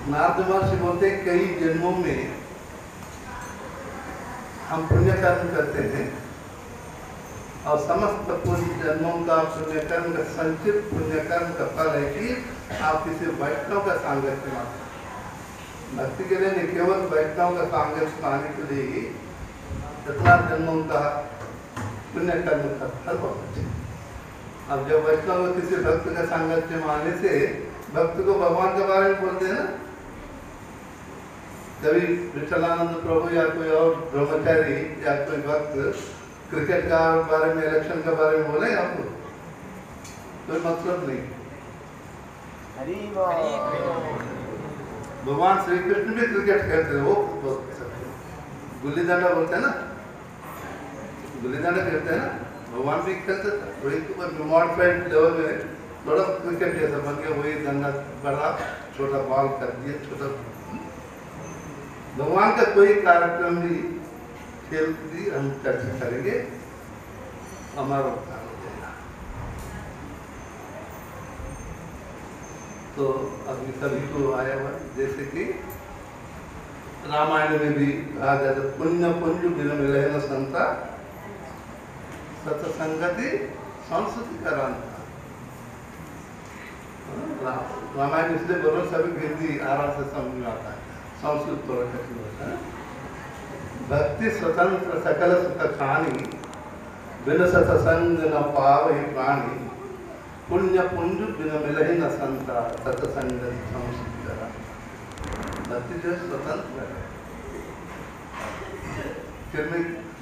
नारद महर्षि बोलते हैं कई जन्मों में हम पुण्य कर्म करते हैं और समस्त पुण्य जन्मों का पुण्य कर्म का संचित पुण्य कर्म का फल है कि आप किसी वैष्णव का सांगत्य मानते। भक्ति के लिए नहीं, केवल वैष्णव का सांगत्य पाने के लिए ही इतना जन्मों का पुण्य कर्म का फल बहुत अच्छा। अब जब वैष्णव किसी भक्त का सांगत्य मानने से भक्त को भगवान के बारे में बोलते हैं ना, कभी विठलानंद प्रभु या कोई और ब्रह्मचारी या कोई भक्त क्रिकेट का बारे में, इलेक्शन के बारे में बोले आपको, कोई मतलब नहीं। भगवान श्री कृष्ण भी क्रिकेट खेलते हैं, वो गुल्ली डंडा बोलते हैं ना, गुल्ली डंडा खेलते हैं ना, भगवान भी खेलते थे। वही मॉडिफाइड लेवल में थोड़ा क्रिकेट जैसा बन गया, वही डंडा बड़ा छोटा बॉल कर दिया छोटा। भगवान का कोई कार्यक्रम भी खेल भी हम चर्चा करेंगे, हमारा उत्थान हो जाएगा। तो अभी सभी को आया हुआ, जैसे कि रामायण में भी कहा जाता है, पुण्य पुंज बिन मिले न संता सत्संगति संस्कृति का राम। रामायण इसलिए बोलो सभी हिंदी आराम से समझ में आता है, संस्कृत थोड़ा कठिन होता है। भक्ति स्वतंत्र सकल सुख खानी बिन सत्संग न पावहि प्राणी पुण्य पुंज बिन मिलहि न संता सत्संग संस्कृति करा। भक्ति जो स्वतंत्र है,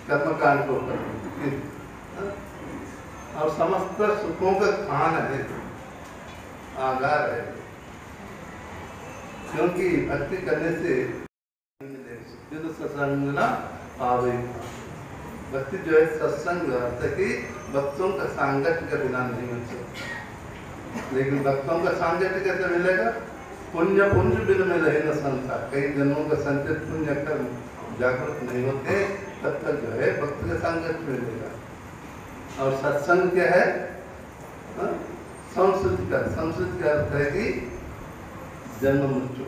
कर्मकांड को करती और समस्त सुखों का खान है, आधार है। क्योंकि भक्ति करने से सत्संग न पावे। भक्ति जो है सत्संग अर्थ है कि भक्तों का सांगत्य के बिना नहीं मिल सकता। लेकिन भक्तों का सांगत्य कैसे मिलेगा? पुण्य पुंज बिन मिले न संता। कई जन्मों का संचित पुण्य कर्म जागृत नहीं होते तब तक जो है भक्त का सांगत्य मिलेगा। और सत्संग क्या है? संस्कृति का। संस्कृति का अर्थ है कि जन्म मृत्यु,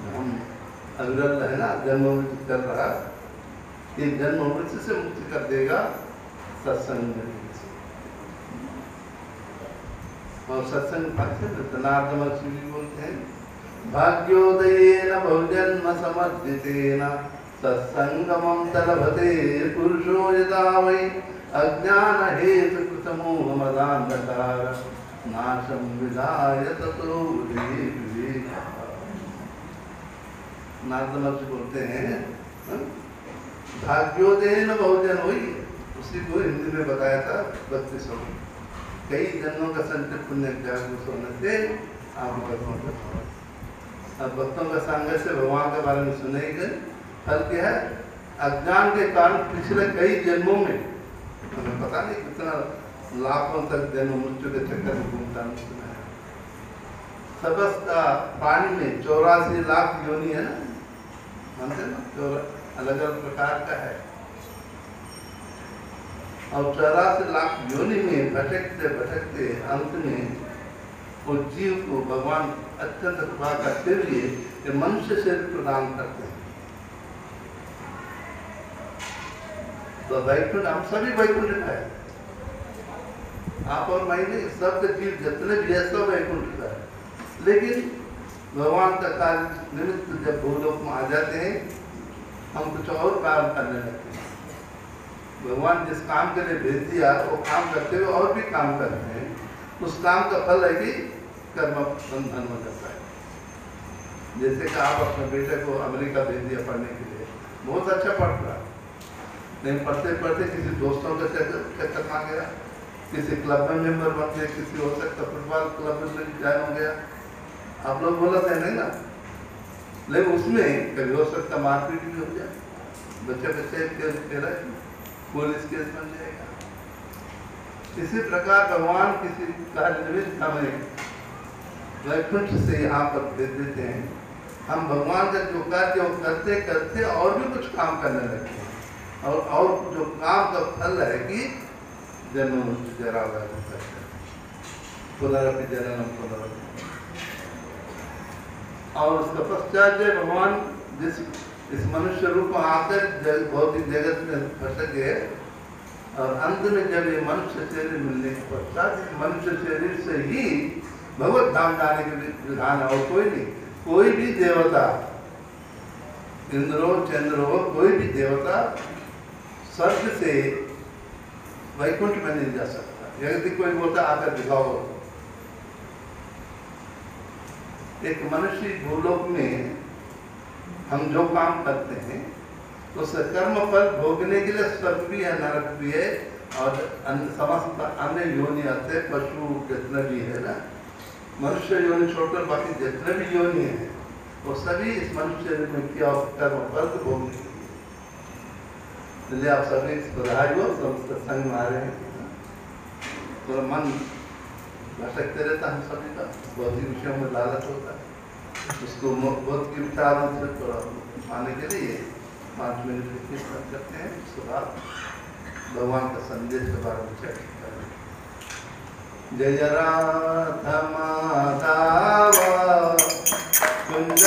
हम अविरल है ना, जन्म मृत्यु कर रहा, ये जन्म मृत्यु से मुक्ति कर देगा सत्संग में। और सत्संग नारद महर्षि भी बोलते हैं, भाग्योदयेन बहुजन्म समर्जितेन सत्संगमं तलभते पुरुषो यदा वै अज्ञान हेतु कृत मोह मदान्धकार नाशम विधाय ततो विवेकः। नारद महर्षि बोलते हैं भाग्योदयेन बहुजन हुई, उसी को हिंदी में बताया था भक्ति समय। कई जन्मों का संचित पुण्य जागरूक होने से आप भक्तों का, अब भक्तों का संग से भगवान के बारे में सुने ही गए। फल क्या है? अज्ञान के कारण पिछले कई जन्मों में हमें पता नहीं कितना लाखों तक जन्म मृत्यु के चक्कर में घूमता है। सबस्ता पानी में 84 लाख योनि है ना, मानते ना, अलग अलग प्रकार का है। और 84 लाख योनि में भटकते भटकते अंत में वो जीव को भगवान अत्यंत कृपा करते हुए मनुष्य शरीर प्रदान करते हैं। तो वैकुंठ, हम सभी वैकुंठ का है, आप और मैं नहीं, सब जीव जितने भी है सब वैकुंठ का है। लेकिन भगवान का कार्य निमित्त जब भूलोक में आ जाते हैं, हम कुछ और काम करने लगते हैं। भगवान जिस काम के लिए भेज दिया वो काम करते हुए और भी काम करते हैं, उस काम का फल है कि कर्म बंधन में जाता है। जैसे कि आप अपने बेटे को अमेरिका भेज दिया पढ़ने के लिए, बहुत अच्छा पढ़ रहा, लेकिन पढ़ते पढ़ते किसी दोस्तों के चक्कर आ गया, किसी क्लब में मेंबर बन गए, किसी हो सकता फुटबॉल क्लब में ज्वाइन हो गया। आप लोग बोला था नहीं ना, लेकिन उसमें कभी हो सकता मारपीट भी हो जाए, बच्चे बच्चे केस खेला, पुलिस केस बन जाएगा। इसी प्रकार भगवान किसी कार्य निमित्त हमें वैकुंठ से यहाँ पर भेज देते हैं। हम भगवान का जो कार्य वो करते करते और भी कुछ काम करने लगते हैं, और जो काम का फल है कि जन्म मृत्यु जरा पुनरपि जननम पुनरपि। और उसका पश्चात जब भगवान इस मनुष्य रूप में आकर भौतिक जगत में भटक गए और अंत में जब ये मनुष्य शरीर मिलने के पश्चात मनुष्य शरीर से ही भगवत धाम जाने के विधान है। और कोई नहीं, कोई भी देवता, इंद्रो चंद्रो, कोई भी देवता स्वर्ग से वैकुंठ में नहीं जा सकता। यदि कोई बोलता आकर दिखाओ, एक मनुष्य भूलोक में हम जो काम करते हैं उस कर्म फल भोगने के लिए स्वर्ग भी है, नरक भी है और समस्त अन्य योनि आते, पशु जितने भी है ना, मनुष्य योनि छोड़कर बाकी जितने भी योनि है वो सभी इस मनुष्य में किया कर्म फल भोगने के लिए। इसलिए आप सभी बधाई हो, समस्त संग में आ रहे हैं। थोड़ा मन भटकते रहता हम सभी का, भौतिक विषयों में लालच होता है, उसको बहुत के विचारों से थोड़ा पाने के लिए 5 मिनट कीर्तन करते हैं। उसके बाद भगवान का संदेश के बारे में चर्चा करें। जय राधा माधव कुंज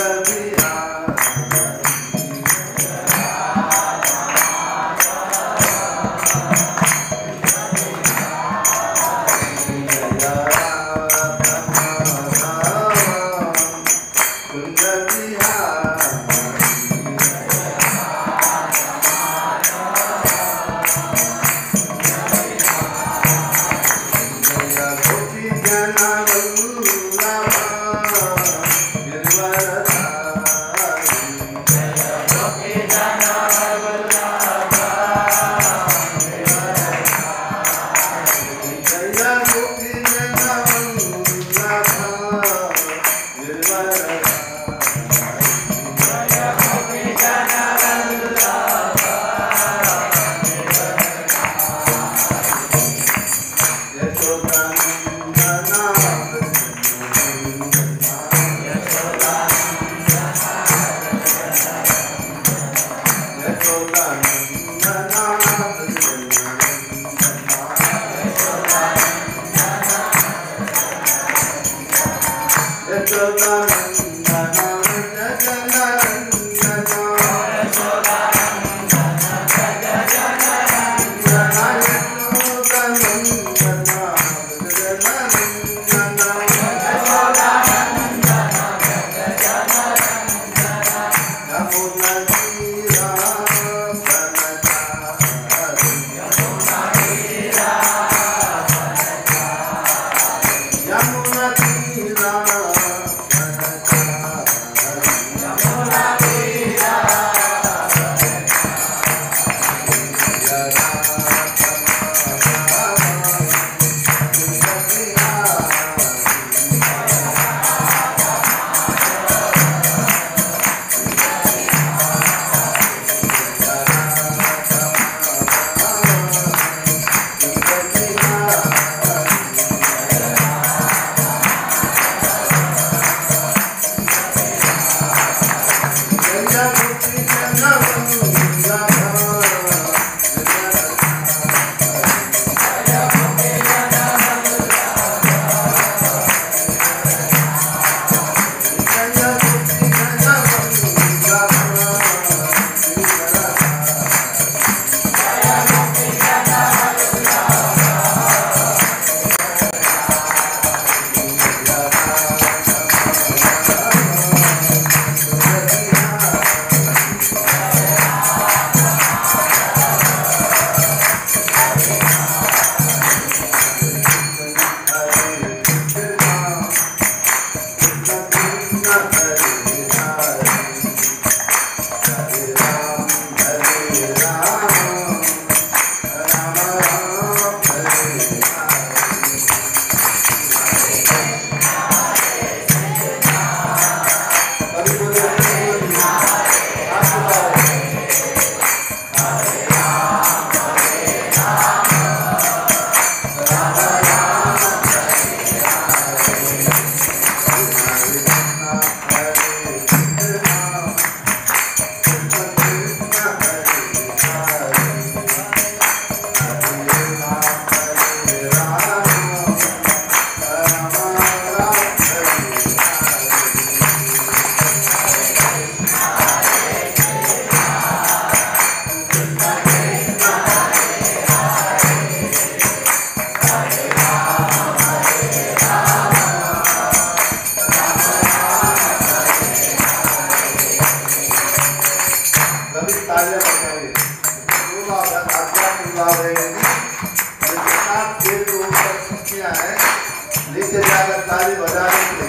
बजाने से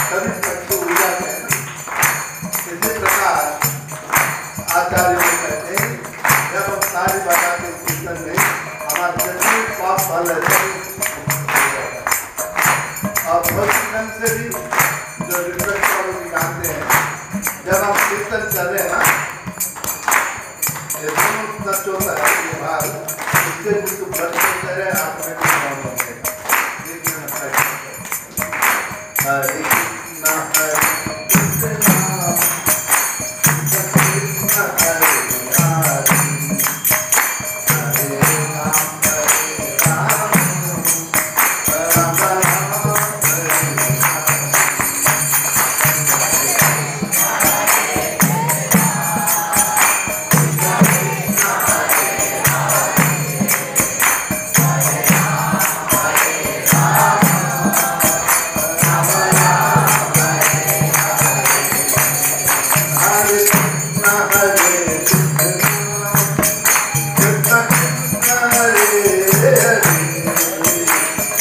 सभी पक्षी उड़ जाते हैं। इसी प्रकार आचार्य लोग कहते हैं जब हम सारी बजा के कीर्तन में हमारे जितने पाप फल है और भौतिक ढंग से भी जो रिफ्रेश वालों की जानते हैं जब हम कीर्तन कर रहे हैं ना ये दोनों नष्ट होता है ये भाग इससे कुछ ब्लड प्रेशर है आप में कुछ कम हो जाएगा। लेकिन हरे कृष्णा हरे कृष्णा कृष्णा हरे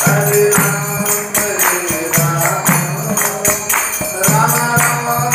हरे हरे राम राम राम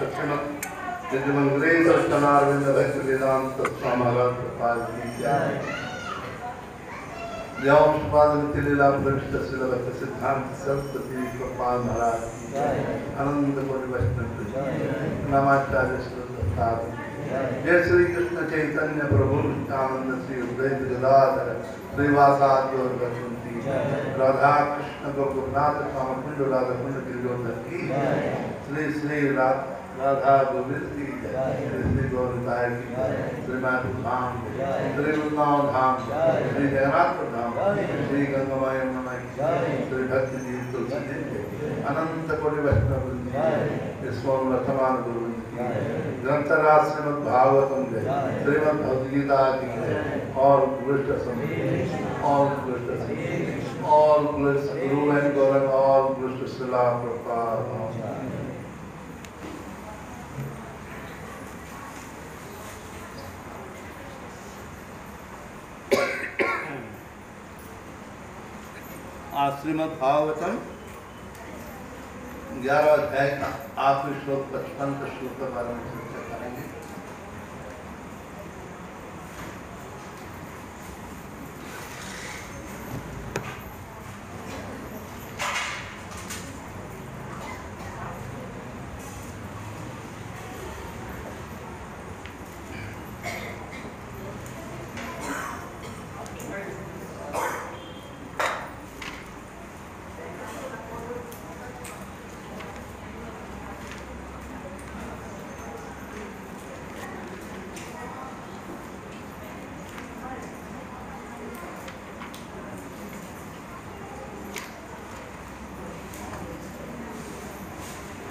श्रीमद निजमंगलेश्वर कलारविंद भक्त वेदांत स्वामी पाद की जय। जय लीला प्रविष्ट श्रीलभक्त सिद्धांत सरस्वती गोपाल महाराज की जय। आनंद कोटि वैष्णव की जय। नमाचार्य श्री जय श्री कृष्ण चैतन्य प्रभु नित्यानंद श्री अद्वैत गदाधर श्रीवासादि गौर वैकुंठी राधा कृष्ण गोकुलनाथ स्वामी राधा कुंड गिरिजोधर की श्री श्री राधा गोविंद की जय। श्री श्री गौरताय की श्रीमान धाम श्री वृंदावन धाम श्री जगन्नाथ धाम श्री गंगामाई यमुना श्री भक्ति जी तुलसी जी अनंत कोटि वैष्णव स्वामी वर्तमान गुरु ग्रंथराज श्रीमद् भागवतम जय। श्रीमद् भगवद्गीता की जय। और all bless Guru and Gaurang, all bless Srila Prabhupada. आज श्रीमद् भागवतम 11 अध्याय का आखिरी श्लोक 55 श्लोक के बारे में चर्चा करेंगे।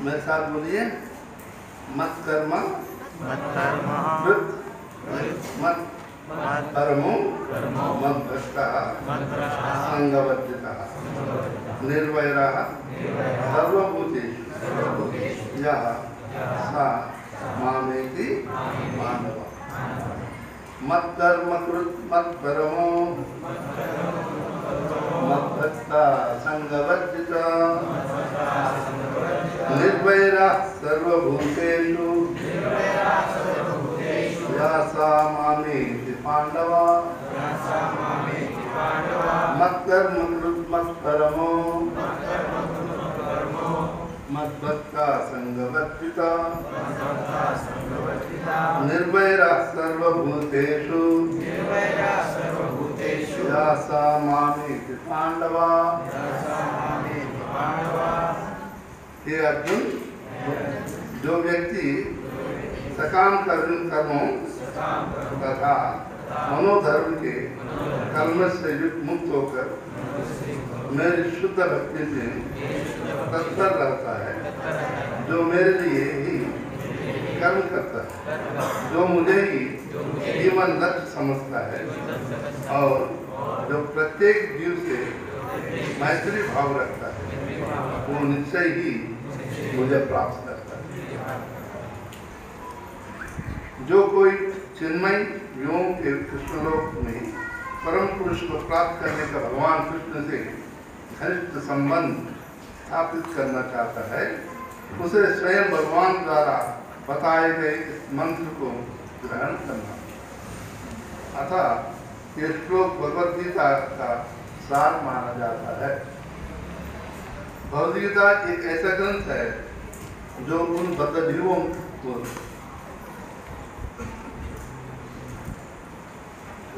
मेरे साथ बोलिए, मत कर्म मत परमो मत भक्तः संगवर्जितः निर्वैरः सर्वभूतेषु यः स मामेति मानवः। मत कर्म मत परमो मत भक्तः संगवर्जितः निर्वैरः सर्वभूतेषु यः स मामेति पांडवा। मत्कर्म मत्परमो मद्भक्तः संगवर्जितः निर्वैरः सर्वभूतेषु यः स मामेति पांडवा। हे अर्जुन, जो व्यक्ति सकाम कर्मों तथा मनोधर्म के कर्म से मुक्त होकर मेरी शुद्ध भक्ति में तत्पर रहता है, जो मेरे लिए ही कर्म करता है, जो मुझे ही जीवन लक्ष्य समझता है और जो प्रत्येक जीव से मैत्री भाव रखता है, वो निश्चय ही मुझे प्राप्त करता है। जो कोई चिन्मय योग के कृष्णलोक में परम पुरुष को प्राप्त करने का भगवान कृष्ण से घनिष्ठ संबंध स्थापित करना चाहता है, उसे स्वयं भगवान द्वारा बताए गए इस मंत्र को ग्रहण करना। अतः ये श्लोक भगवद गीता का सार माना जाता है। भगवद गीता एक ऐसा ग्रंथ है जो उन बद्धजीवों को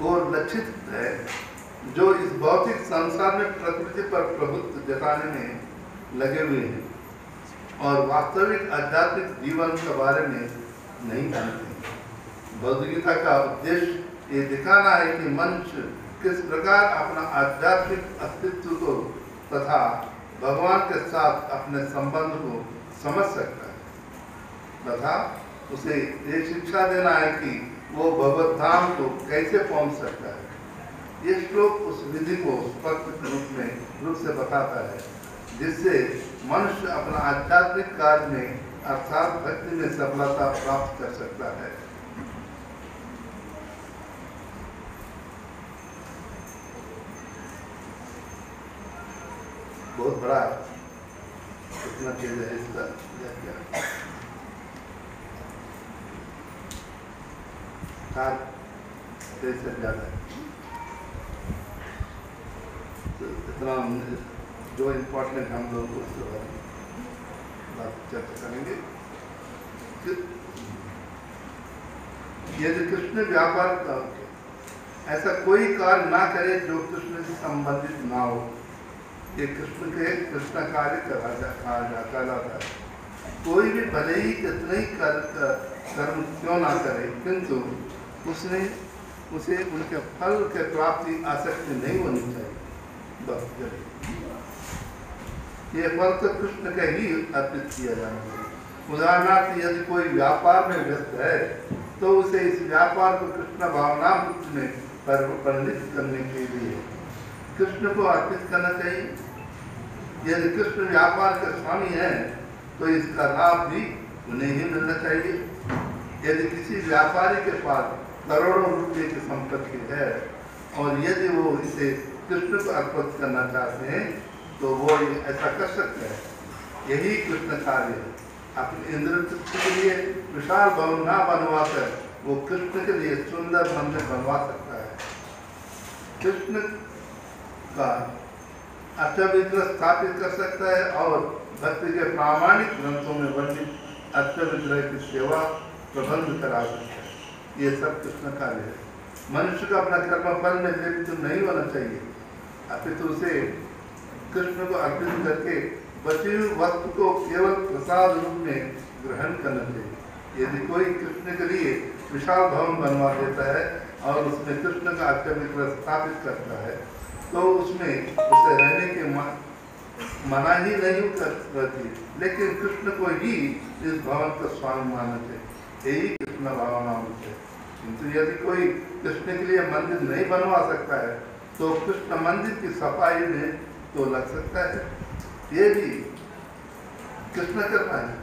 और लक्षित है जो इस भौतिक संसार में प्रकृति पर प्रभुत्व जताने में लगे हुए हैं और वास्तविक आध्यात्मिक जीवन के बारे में नहीं जानते। भगवद गीता का उद्देश्य ये दिखाना है कि मनुष्य किस प्रकार अपना आध्यात्मिक अस्तित्व को तथा भगवान के साथ अपने संबंध को समझ सकता है तथा उसे ये शिक्षा देना है कि वो भगवत धाम को कैसे पहुंच सकता है। ये श्लोक उस विधि को स्पष्ट रूप से बताता है जिससे मनुष्य अपना आध्यात्मिक कार्य में अर्थात भक्ति में सफलता प्राप्त कर सकता है। बहुत बड़ा इतना चीज है इसका। कार से ज़्यादा है। तो इतना जो इम्पोर्टेंट हम लोग उसके बारे में बात चर्चा करेंगे। यदि कृष्ण व्यापार ऐसा कोई कार्य ना करे जो कृष्ण से संबंधित ना हो, ये कृष्ण कार्य कहलाता है। कोई भी भले ही कितने ही कर्म क्यों ना करे, किंतु उसे उनके फल के प्राप्ति आसक्ति नहीं होनी चाहिए। बस ये फल तो कृष्ण का ही अर्पित किया जाना चाहिए। उदाहरणार्थ यदि कोई व्यापार में व्यस्त है तो उसे इस व्यापार को कृष्ण भावनामृत में परिणित करने के लिए कृष्ण को अर्पित करना चाहिए। यदि कृष्ण व्यापार के स्वामी है तो इसका लाभ भी उन्हें ही मिलना चाहिए। यदि किसी व्यापारी के पास करोड़ों रुपए की संपत्ति है और यदि वो इसे कृष्ण को अर्पित करना चाहते हैं तो वो ऐसा कर सकते हैं। यही कृष्ण कार्य है। अपने इंद्र तृप्ति के लिए विशाल भवन ना बनवा कर वो कृष्ण के लिए सुंदर मंदिर बनवा सकता है। कृष्ण का अच्छा विग्रह स्थापित कर सकता है और भक्ति के प्रामाणिक ग्रंथों में वर्णित अच्छा विग्रह की सेवा प्रबंध करा सकता है। ये सब कृष्ण कार्य है। मनुष्य का अपना कर्म फल में लिप्त नहीं होना चाहिए, अपितु उसे कृष्ण को अर्पित करके बची हुई वस्तु को केवल प्रसाद रूप में ग्रहण करना चाहिए। यदि कोई कृष्ण के लिए विशाल भवन बनवा देता है और उसमें कृष्ण का अच्छा विग्रह स्थापित करता है तो उसमें उसे रहने के मना ही नहीं करती, लेकिन कृष्ण को ही इस भवन का स्वामी मानना चाहिए। यही कृष्ण भावना है। किंतु यदि कोई कृष्ण के लिए मंदिर नहीं बनवा सकता है तो कृष्ण मंदिर की सफाई में तो लग सकता है। ये भी कृष्ण करना है।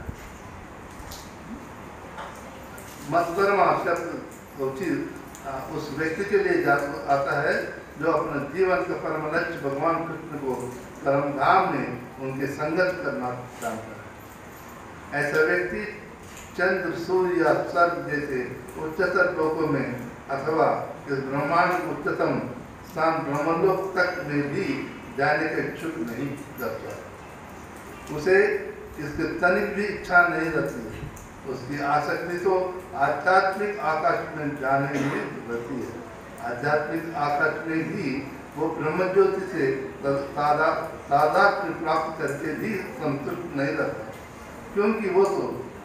मत्कर्मा शब्द उस व्यक्ति के लिए आता है जो अपने जीवन का परम लक्ष्य भगवान कृष्ण को परमधाम में उनके संगत करना चाहता है। ऐसा व्यक्ति चंद्र, सूर्य या सर्प जैसे उच्चतर लोकों में अथवा इस ब्रह्मांड उच्चतम स्थान ब्रह्मलोक तक में भी जाने का इच्छुक नहीं करता। उसे इसके तनिक भी इच्छा नहीं रहती। उसकी आसक्ति तो आध्यात्मिक आकाश में जाने में रहती है। आध्यात्मिक आकाश में भी वो ब्रह्म ज्योति से तादात्म्य प्राप्त करके भी संतुष्ट नहीं रहता, क्योंकि वो तो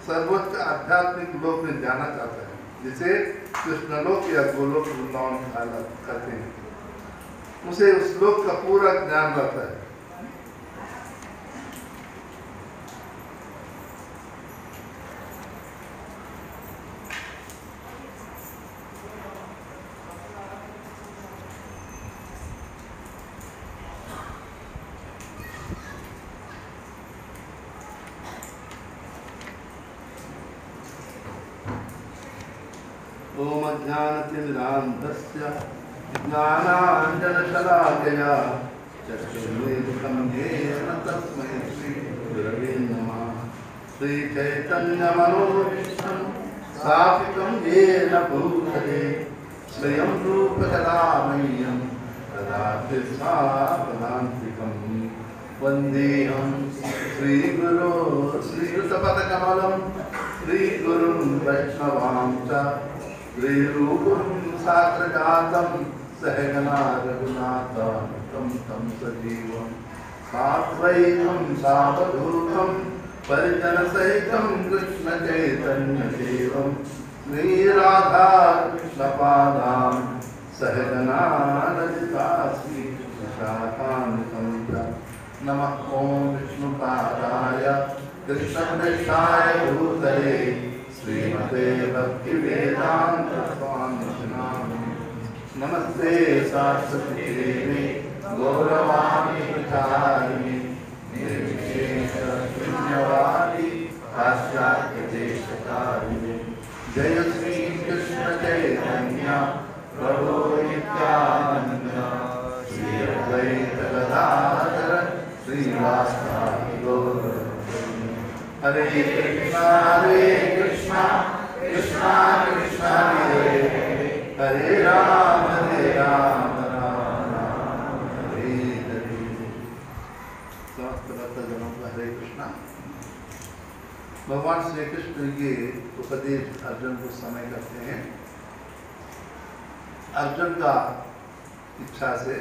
सर्वोच्च आध्यात्मिक लोक में जाना चाहता है, जिसे कृष्णलोक या गोलोक वृंदावन कहते हैं। उसे उस लोक का पूरा ज्ञान रहता है। ओम ज्ञानतिमिरान्धस्य ज्ञानाञ्जनशलाकया चक्षुर्मीलितं येन तस्मै श्रीगुरवे नमः। श्रीचैतन्यमनोभीष्टं स्थापितं येन भूतले स्वयं रूपकदामह्यं ददाति स्वापदान्तिकं। वन्देऽहं श्रीगुरो श्रीयुतपदकमलं श्रीगुरुं वैष्णवां च श्रीरूपं साग्रजातं सहगना रघुनाथान्वितं तं सजीवं साद्वैतं सावधूतं परिजनसहितं कृष्णचैतन्यदेवं श्रीराधाकृष्णपादां सहगना ललिता श्रीकृष्णशाखान्वितं च। नमः ॐ विष्णुपादाय कृष्णप्रेष्ठाय भूतले श्रीमते भक्तिवेदान्त स्वामिने नामिने। नमस्ते सरस्वती देवी गौरवाणी प्रचारिणे निर्विशेषशून्यवादी पाश्चात्यदेशकारिणे। जय श्री कृष्ण चैतन्य प्रभु नित्यानंद श्री अद्वैत गदाधर श्रीवासादि गौर। हरे कृष्णा कृष्णा कृष्णा हरे हरे राम राम राम हरे हरे। समस्त भक्तजनों को हरे कृष्णा। भगवान श्री कृष्ण ये उपदेश अर्जुन को समय करते हैं। अर्जुन का इच्छा से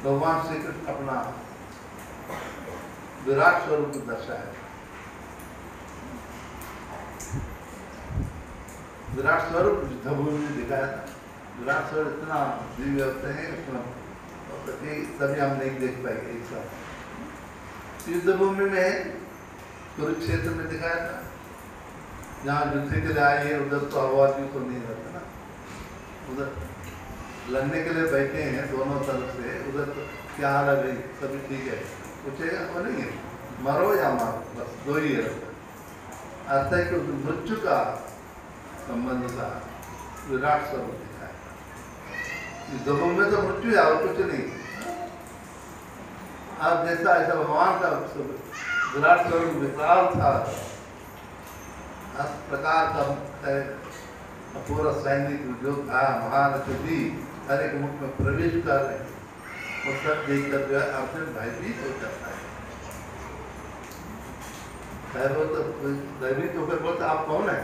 भगवान श्री कृष्ण अपना विराट स्वरूप दर्शाया। विराट स्वरूप युद्धभूमि में दिखाया था। विराट स्वरूप इतना दिव्य होते हैं कि सभी हम नहीं देख पाएंगे एक साथ। युद्धभूमि में कुरुक्षेत्र में दिखाया था, जहाँ युद्ध के लिए आए हैं उधर तो आवाज भी तो नहीं रहता ना, उधर लड़ने के लिए बैठे हैं दोनों तरफ से, उधर तो क्या हाल है भाई, सभी ठीक है, पूछेगा वो नहीं है, मरो या मारो, बस दो ही है। अर्थ है कि मृत्यु का संबंध का विराट स्वरूप दिखाया। युद्धभूमि में तो मृत्यु है और कुछ नहीं। अब जैसा ऐसा भगवान का विराट स्वरूप विकराल था, हर प्रकार का पूरा सैनिक जो था महारथ भी हर एक मुख में प्रवेश कर रहे हैं, वो सब देख कर जो है अर्जुन भयभीत हो जाता है। वो तो भयभीत होकर बोलते आप कौन है?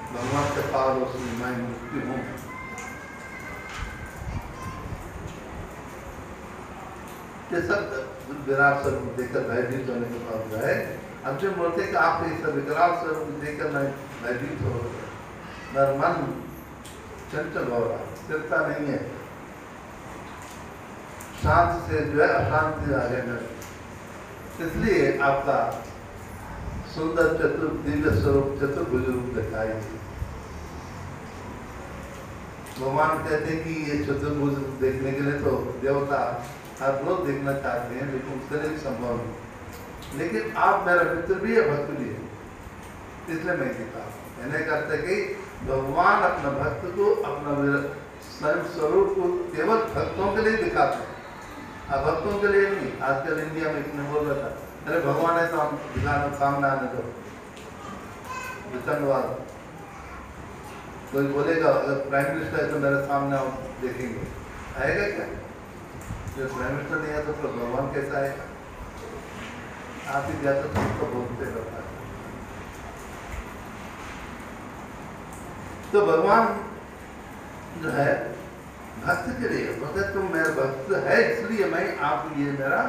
भगवान के पास मैं मुक्ति हूँ। ये सब विराट स्वरूप देखकर भयभीत होने के बाद जो है अर्जुन बोलते कि आप इस विकराल स्वरूप देखकर मैं भयभीत हो रहा, मेरा मन चंचल हो रहा, स्थिरता नहीं है, शांत से जो है अशांति आ गया। इसलिए आपका सुंदर दिव्य स्वरूप चतुर्भुज रूप दिखाई। भगवान कहते हैं कि ये चतुर्भुज देखने के लिए तो देवता हर रोज देखना चाहते हैं, लेकिन उसके लिए संभव नहीं। लेकिन आप मेरा मित्र भी है, भक्त भी है, इसलिए मैं दिखा। मैंने कहते कि भगवान अपना भक्त को अपना स्वयं स्वरूप को केवल भक्तों के लिए दिखाते हैं, अब भक्तों के लिए नहीं। आजकल इंडिया में इतने बोल रहा था, अरे भगवान है तो हम दिखाना, सामने आने दो, वितंगवाद। कोई बोलेगा अगर प्राइम मिनिस्टर है तो मेरे सामने आओ देखेंगे, आएगा क्या? जब प्राइम मिनिस्टर नहीं है तो फिर भगवान कैसा आएगा? आप ही जाते तो बोलते रहता है। तो भगवान जो है भक्त के लिए बोलते तुम मेरा भक्त है, इसलिए मैं आपको ये मेरा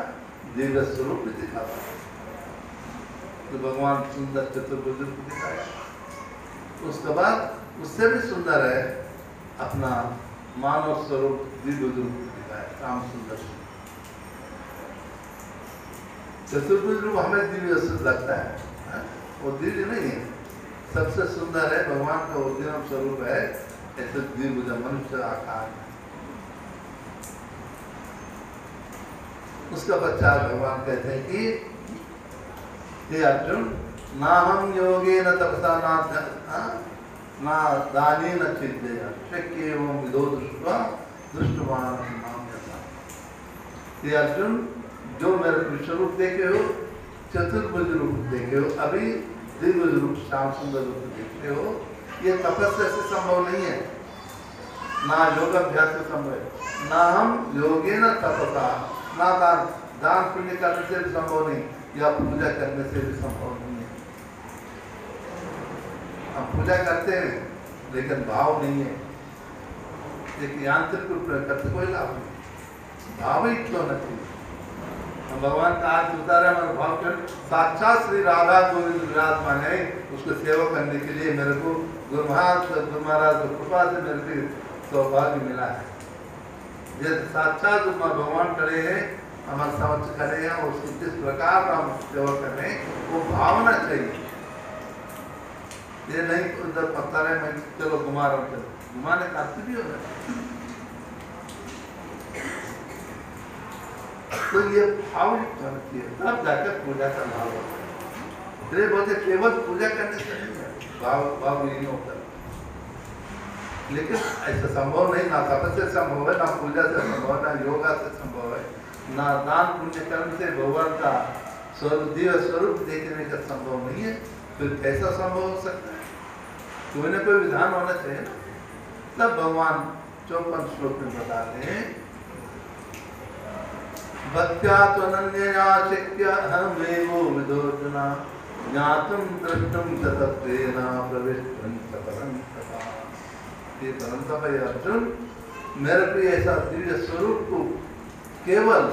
दिव्य स्वरूप भी दिखाता हूँ। तो भगवान सुंदर चतुर्भुज को दिखाया। उसके बाद उससे भी सुंदर है अपना मानव स्वरूप दिव्य रूप दिखाया, काम सुंदर। चतुर्भुज रूप हमें दिव्य लगता है, वो दिव्य नहीं है, सबसे सुंदर है भगवान का ओरिजिनल स्वरूप है, ऐसे दिव्य मनुष्य आकार। उसका बच्चा भगवान कहते हैं कि हे अर्जुन, ना हम योगे न तपसा ना दानी न चिंतेय शक्य एवं विदो दृष्टवा दृष्टवान नाम जैसा। हे अर्जुन, जो मेरे विश्वरूप देखे हो, चतुर्भुज रूप देखे हो, अभी दिव्य रूप श्याम सुंदर रूप देखते हो, ये तपस्या से संभव नहीं है, ना योगाभ्यास से संभव है, ना हम योगे न तपसा, ना दान पुण्य करने से भी संभव नहीं, या पूजा करने से भी संभव नहीं है। हम पूजा करते हैं लेकिन भाव नहीं है, एक यांत्रिक रूप में करते कोई लाभ नहीं, भाव ही क्यों नहीं। हम भगवान का हाथ उतारा हमारा भाव कर, साक्षात श्री राधा गोविंद विराजमान है, उसको सेवा करने के लिए मेरे को गुरु महाराज की कृपा से मेरे को सौभाग्य मिला है। जैसे साक्षात भगवान खड़े हैं, हमारे समझ खड़े हैं, और उसकी जिस प्रकार हम सेवा कर रहे हैं वो भावना चाहिए। ये नहीं उधर पत्थर है, मैं चलो घुमा रहा हूँ, चलो घुमाने का अर्थ भी हो रहा है। तो ये भाव होना चाहिए, तब जाकर पूजा का भाव होता है। बोलते केवल पूजा करने से नहीं है, भाव नहीं होता। लेकिन ऐसा संभव नहीं, ना तपस्या से संभव है, ना पूजा से संभव है, ना योगा से संभव है, ना दान पुण्य कर्म से भगवान का दिव्य स्वरूप देखने का संभव नहीं है। फिर कैसा संभव हो सकता है? कोई ना कोई विधान होना चाहिए ना। तब भगवान 54 श्लोक में बताते हैं, भक्त्या त्वनन्यया शक्य अहमेवो विदोर्जुना ज्ञातुं द्रष्टुं च तत्त्वेन प्रविष्टुं च परन्तपा। ये परन्तपा अर्जुन, मेरे प्रिय ऐसा दिव्य स्वरूप को केवल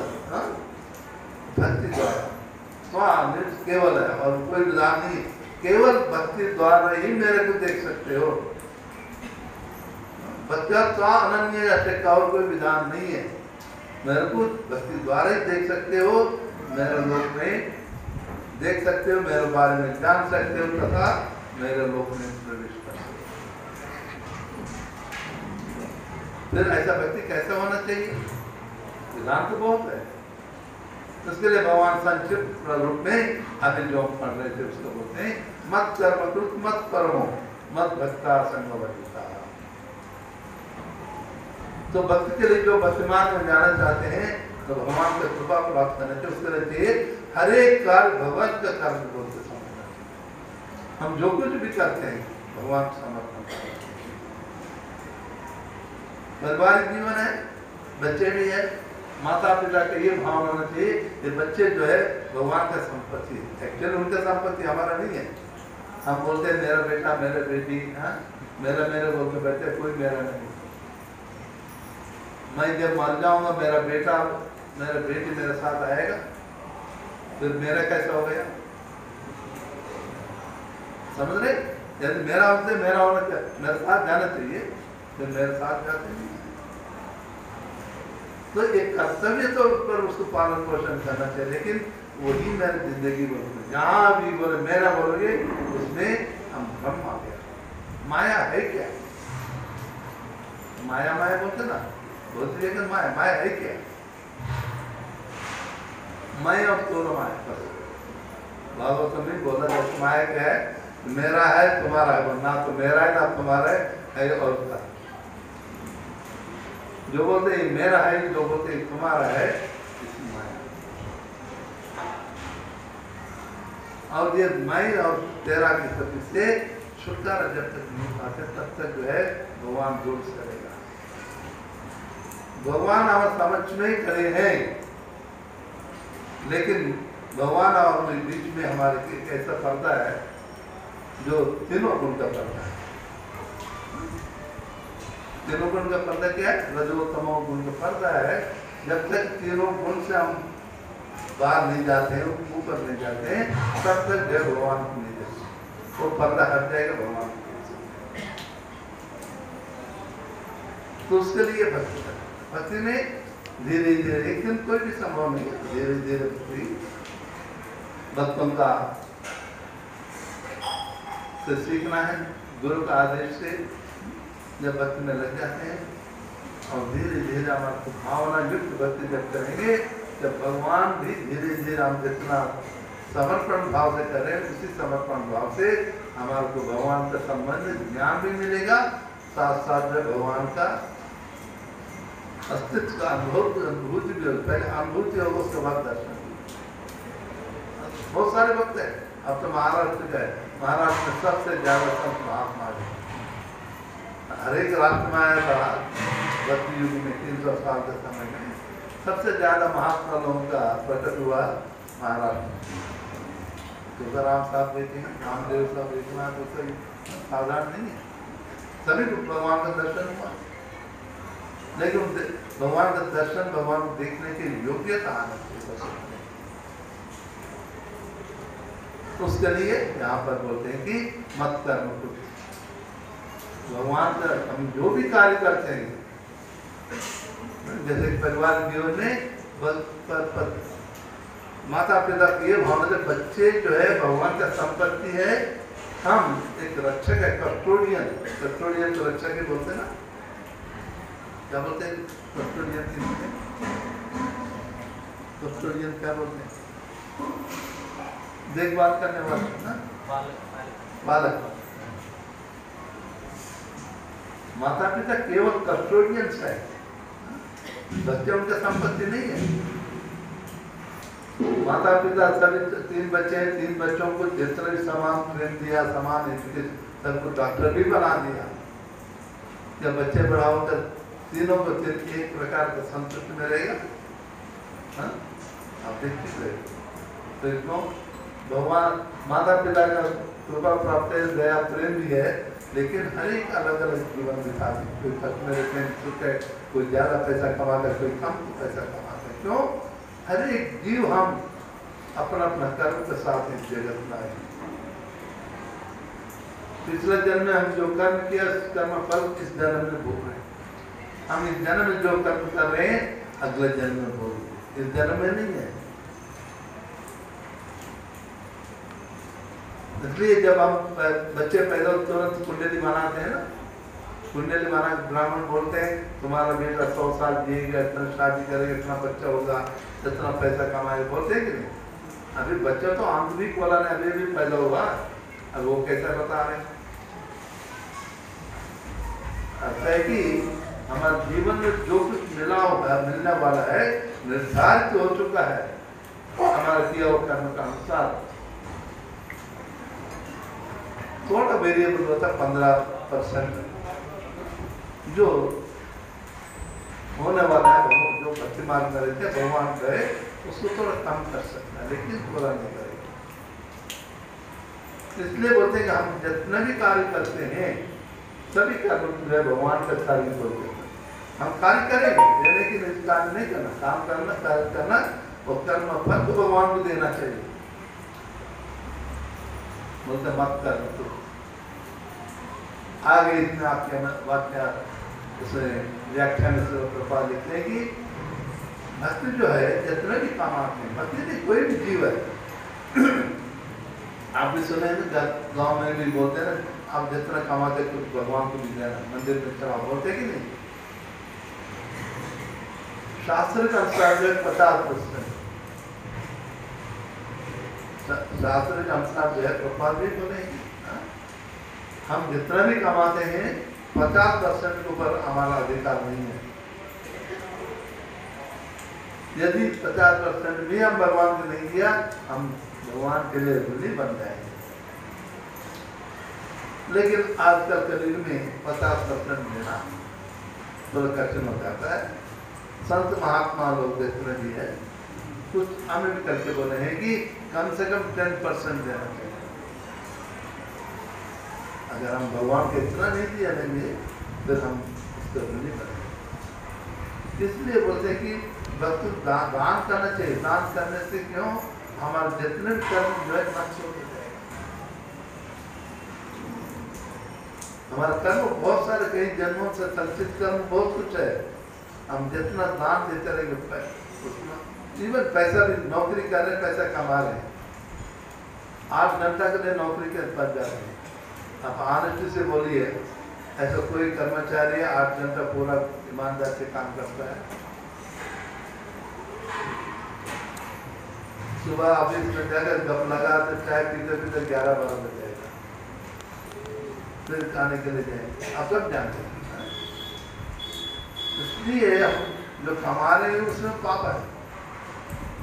भक्ति द्वारा, स्वामित केवल है और कोई विधान नहीं, केवल भक्ति द्वारा ही मेरे को देख सकते हो। भक्त्या अनन्य का और कोई विधान नहीं है, मेरे को भक्ति द्वारा ही देख सकते हो, मेरे लोक में देख सकते हो, मेरे बारे में जान सकते हो तथा मेरे लोक में प्रवेश कर सकते हो। फिर ऐसा व्यक्ति कैसा होना चाहिए? विधान तो बहुत है, उसके लिए भगवान संक्षिप्त रूप में अभी जो पढ़ रहे थे उसको बोलते हैं, मत कर्मकृत मत परमो मत भक्ता संगवहिता। तो भक्ति के लिए जो भक्तिमान में जाना चाहते हैं तो भगवान का कृपा प्राप्त करने के उसके लिए चाहिए हर एक कार्य भगवान का कर्म बोलते समझना चाहिए। हम जो कुछ भी करते हैं भगवान को समर्पण करते हैं। पारिवारिक जीवन है, बच्चे भी है, माता पिता का ये भाव होना चाहिए कि बच्चे जो है भगवान का संपत्ति है। एक्चुअली उनका संपत्ति हमारा नहीं है। हम बोलते हैं मेरा बेटा मेरे बेटी, मेरा मेरे बोलते बैठे, कोई मेरा नहीं। मैं जब मर जाऊंगा मेरा बेटा मेरा बेटी मेरे साथ आएगा, फिर मेरा कैसा हो गया? समझ रहे? यदि मेरा होते मेरा होना चाहिए, मेरे साथ जाना चाहिए, फिर मेरे साथ जाते नहीं। तो एक कर्तव्य तो पर उसको पालन पोषण करना चाहिए, लेकिन वही मेरी जिंदगी बोलोगे, जहाँ भी बोले मेरा बोलोगे उसमें हम भ्रम आ गया। माया है क्या? माया माया बोलते ना, बोलते लेकिन माया माया है क्या? मैं अब तो माया बस भागवत में बोला जाए माया क्या है? मेरा है तुम्हारा है, ना तो मेरा है ना तुम्हारा है और उसका। जो बोलते हैं मेरा है, जो बोलते हैं तुम्हारा है, इसकी माया। और ये मैं और तेरा की स्थिति से छुटकारा जब तक नहीं पाते तब तक जो है भगवान दूर करेगा। भगवान हमें समझ नहीं करे हैं, लेकिन भगवान और बीच में हमारे ऐसा पर्दा है जो तीनों गुण का पर्दा है। तीनों गुण का पर्दा क्या है? रजो तमो गुण का पर्दा है। जब तक तीनों गुण से हम बाहर नहीं जाते हैं, ऊपर नहीं जाते हैं, तब तक जय भगवान को नहीं जाते। वो पर्दा हट जाएगा भगवान को। तो उसके लिए भक्ति है। भक्ति में धीरे धीरे, एक दिन कोई भी संभव नहीं है, धीरे धीरे भक्ति भक्तों का से सीखना है, गुरु का आदेश से जब भक्ति में लग जाते हैं और धीरे धीरे हमारे भावना युक्त भक्ति जब करेंगे, जब भगवान भी धीरे धीरे हम जितना समर्पण भाव से करें, उसी समर्पण भाव से हमारे को भगवान का संबंधित ज्ञान भी मिलेगा, साथ साथ में भगवान का अस्तित्व का अनुभूति भी होगी। पहले अनुभूति होगा, उसके बाद दर्शन। बहुत सारे भक्त हैं। अब तो महाराष्ट्र का है, महाराष्ट्र में सबसे ज्यादा संत महात्मा है। हर एक राष्ट्र में आया था भक्ति युग में 300 साल के समय में सबसे ज्यादा महात्मा लोगों का प्रकट हुआ महाराष्ट्र। तुकाराम साहब देखेंगे, रामदेव साहब देखना तो कोई साधारण नहीं है। सभी को भगवान का दर्शन हुआ, लेकिन भगवान का दर्शन, भगवान को देखने की योग्यता आना चाहिए। तो उसके लिए यहाँ पर बोलते हैं कि मत कर्म कुछ। भगवान का हम जो भी कार्य करते हैं, जैसे परिवार जीवन में माता पिता की ये भावना से बच्चे जो है भगवान का संपत्ति है। हम एक रक्षक है, कस्टोडियन। कस्टोडियन तो रक्षक ही बोलते ना, क्या बोलते हैं कस्टोडियन? कस्टोडियन क्या बोलते हैं? देखभाल करने वाले ना, बालक। माता पिता केवल कस्टोडियंस है, बच्चे उनका संपत्ति नहीं है। माता पिता सभी 3 बच्चे हैं, 3 बच्चों को जितना भी समान प्रेम दिया, समान एजुकेशन, सबको डॉक्टर भी बना दिया। जब बच्चे बढ़ाओ तो तीनों को एक प्रकार का संतुष्ट में रहेगा। हाँ? आप देखते रहे तो इसको भगवान माता पिता का कृपा प्राप्त है, दया प्रेम भी है, लेकिन हर एक अलग अलग जीवन दिखाते। कोई खर्च में रहते हैं, सुख है, कोई ज्यादा पैसा कमाता है, कोई कम पैसा कमाता है। क्यों? हर एक जीव हम अपना अपना कर्म के साथ इस जगत में आए। पिछले जन्म में हम जो कर्म किया उस कर्म फल इस जन्म में भोग रहे हैं। हम इस जन्म में जो कर्म कर रहे हैं अगले जन्म में भोग, इस जन्म में नहीं है। इसलिए जब हम बच्चे पैदा तुरंत कुंडली बनाते हैं ना, कुंडली बना ब्राह्मण बोलते हैं तुम्हारा बेटा 100 साल जिएगा, इतना शादी करेगा, इतना बच्चा होगा, इतना पैसा कमाएगा, बोलते हैं कि नहीं? अभी बच्चा तो आंतरिक वाला ने अभी भी पैदा हुआ, अब वो कैसा बता रहे हैं? ऐसा है कि हमारे जीवन में जो कुछ मिला होगा, मिलने वाला है, निर्धारित हो चुका है हमारे किया हुआ कर्म का अनुसार। थोड़ा वेरिएबल होता है 15% जो होने वाला है, जो भक्ति मार्ग में रहते हैं भगवान करे उसको थोड़ा कम कर सकता है, लेकिन पूरा नहीं करेगा। इसलिए बोलते हैं कि हम जितना भी कार्य करते हैं सभी कर्म जो है भगवान का कार्य बोलते हैं। हम कार्य करेंगे, यानी कि कार्य नहीं करना, काम करना, कार्य करना और कर्म फल तो भगवान को देना चाहिए। बोलते मत करना तो आगे इतना आपके वाक्य उसमें व्याख्यान से प्रपात लिखते हैं कि भक्ति जो है जितना भी कमाते हैं, भक्ति नहीं कोई भी जीव है। आप भी सुने ना गांव में भी बोलते हैं ना, आप जितना कमाते कुछ भगवान को भी देना, मंदिर में चढ़ाओ, बोलते कि नहीं? शास्त्र का अनुसार जो है 50%, शास्त्र के अनुसार जो है प्रपात भी बोलेंगे हम जितना भी कमाते हैं 50% के ऊपर हमारा अधिकार नहीं है। यदि 50% भी हम भगवान को नहीं दिया, हम भगवान के लिए ऋणी बन जाएंगे। लेकिन आजकल कलयुग में 50% देना थोड़ा कठिन हो जाता है। संत महात्मा लोग जितने भी है कुछ अमिट करके बोले हैं कि कम से कम 10% देना चाहिए। अगर हम भगवान को इतना नहीं दिया लेंगे फिर हम उसको नहीं करेंगे। इसलिए बोलते हैं कि वस्तु दान करना चाहिए। दान करने से क्यों हमारे जितने भी कर्म जो है नष्ट हो जाएगा। हमारा कर्म बहुत सारे कई जन्मों से संचित कर्म बहुत कुछ है। हम जितना दान देते रहेंगे उतना, इवन पैसा भी नौकरी कर रहे हैं, पैसा कमा रहे हैं, 8 घंटा के लिए नौकरी के पास जा रहे हैं। आप ऑनेस्टी से बोलिए, ऐसा कोई कर्मचारी 8 घंटा पूरा ईमानदार से काम करता है? सुबह ऑफिस में जाकर गप लगा तो चाय पीते पीते 11-12 बज जाएगा, फिर खाने के लिए जाएंगे। आप सब जानते हैं। इसलिए हम जो कमा रहे हैं उसमें पाप है,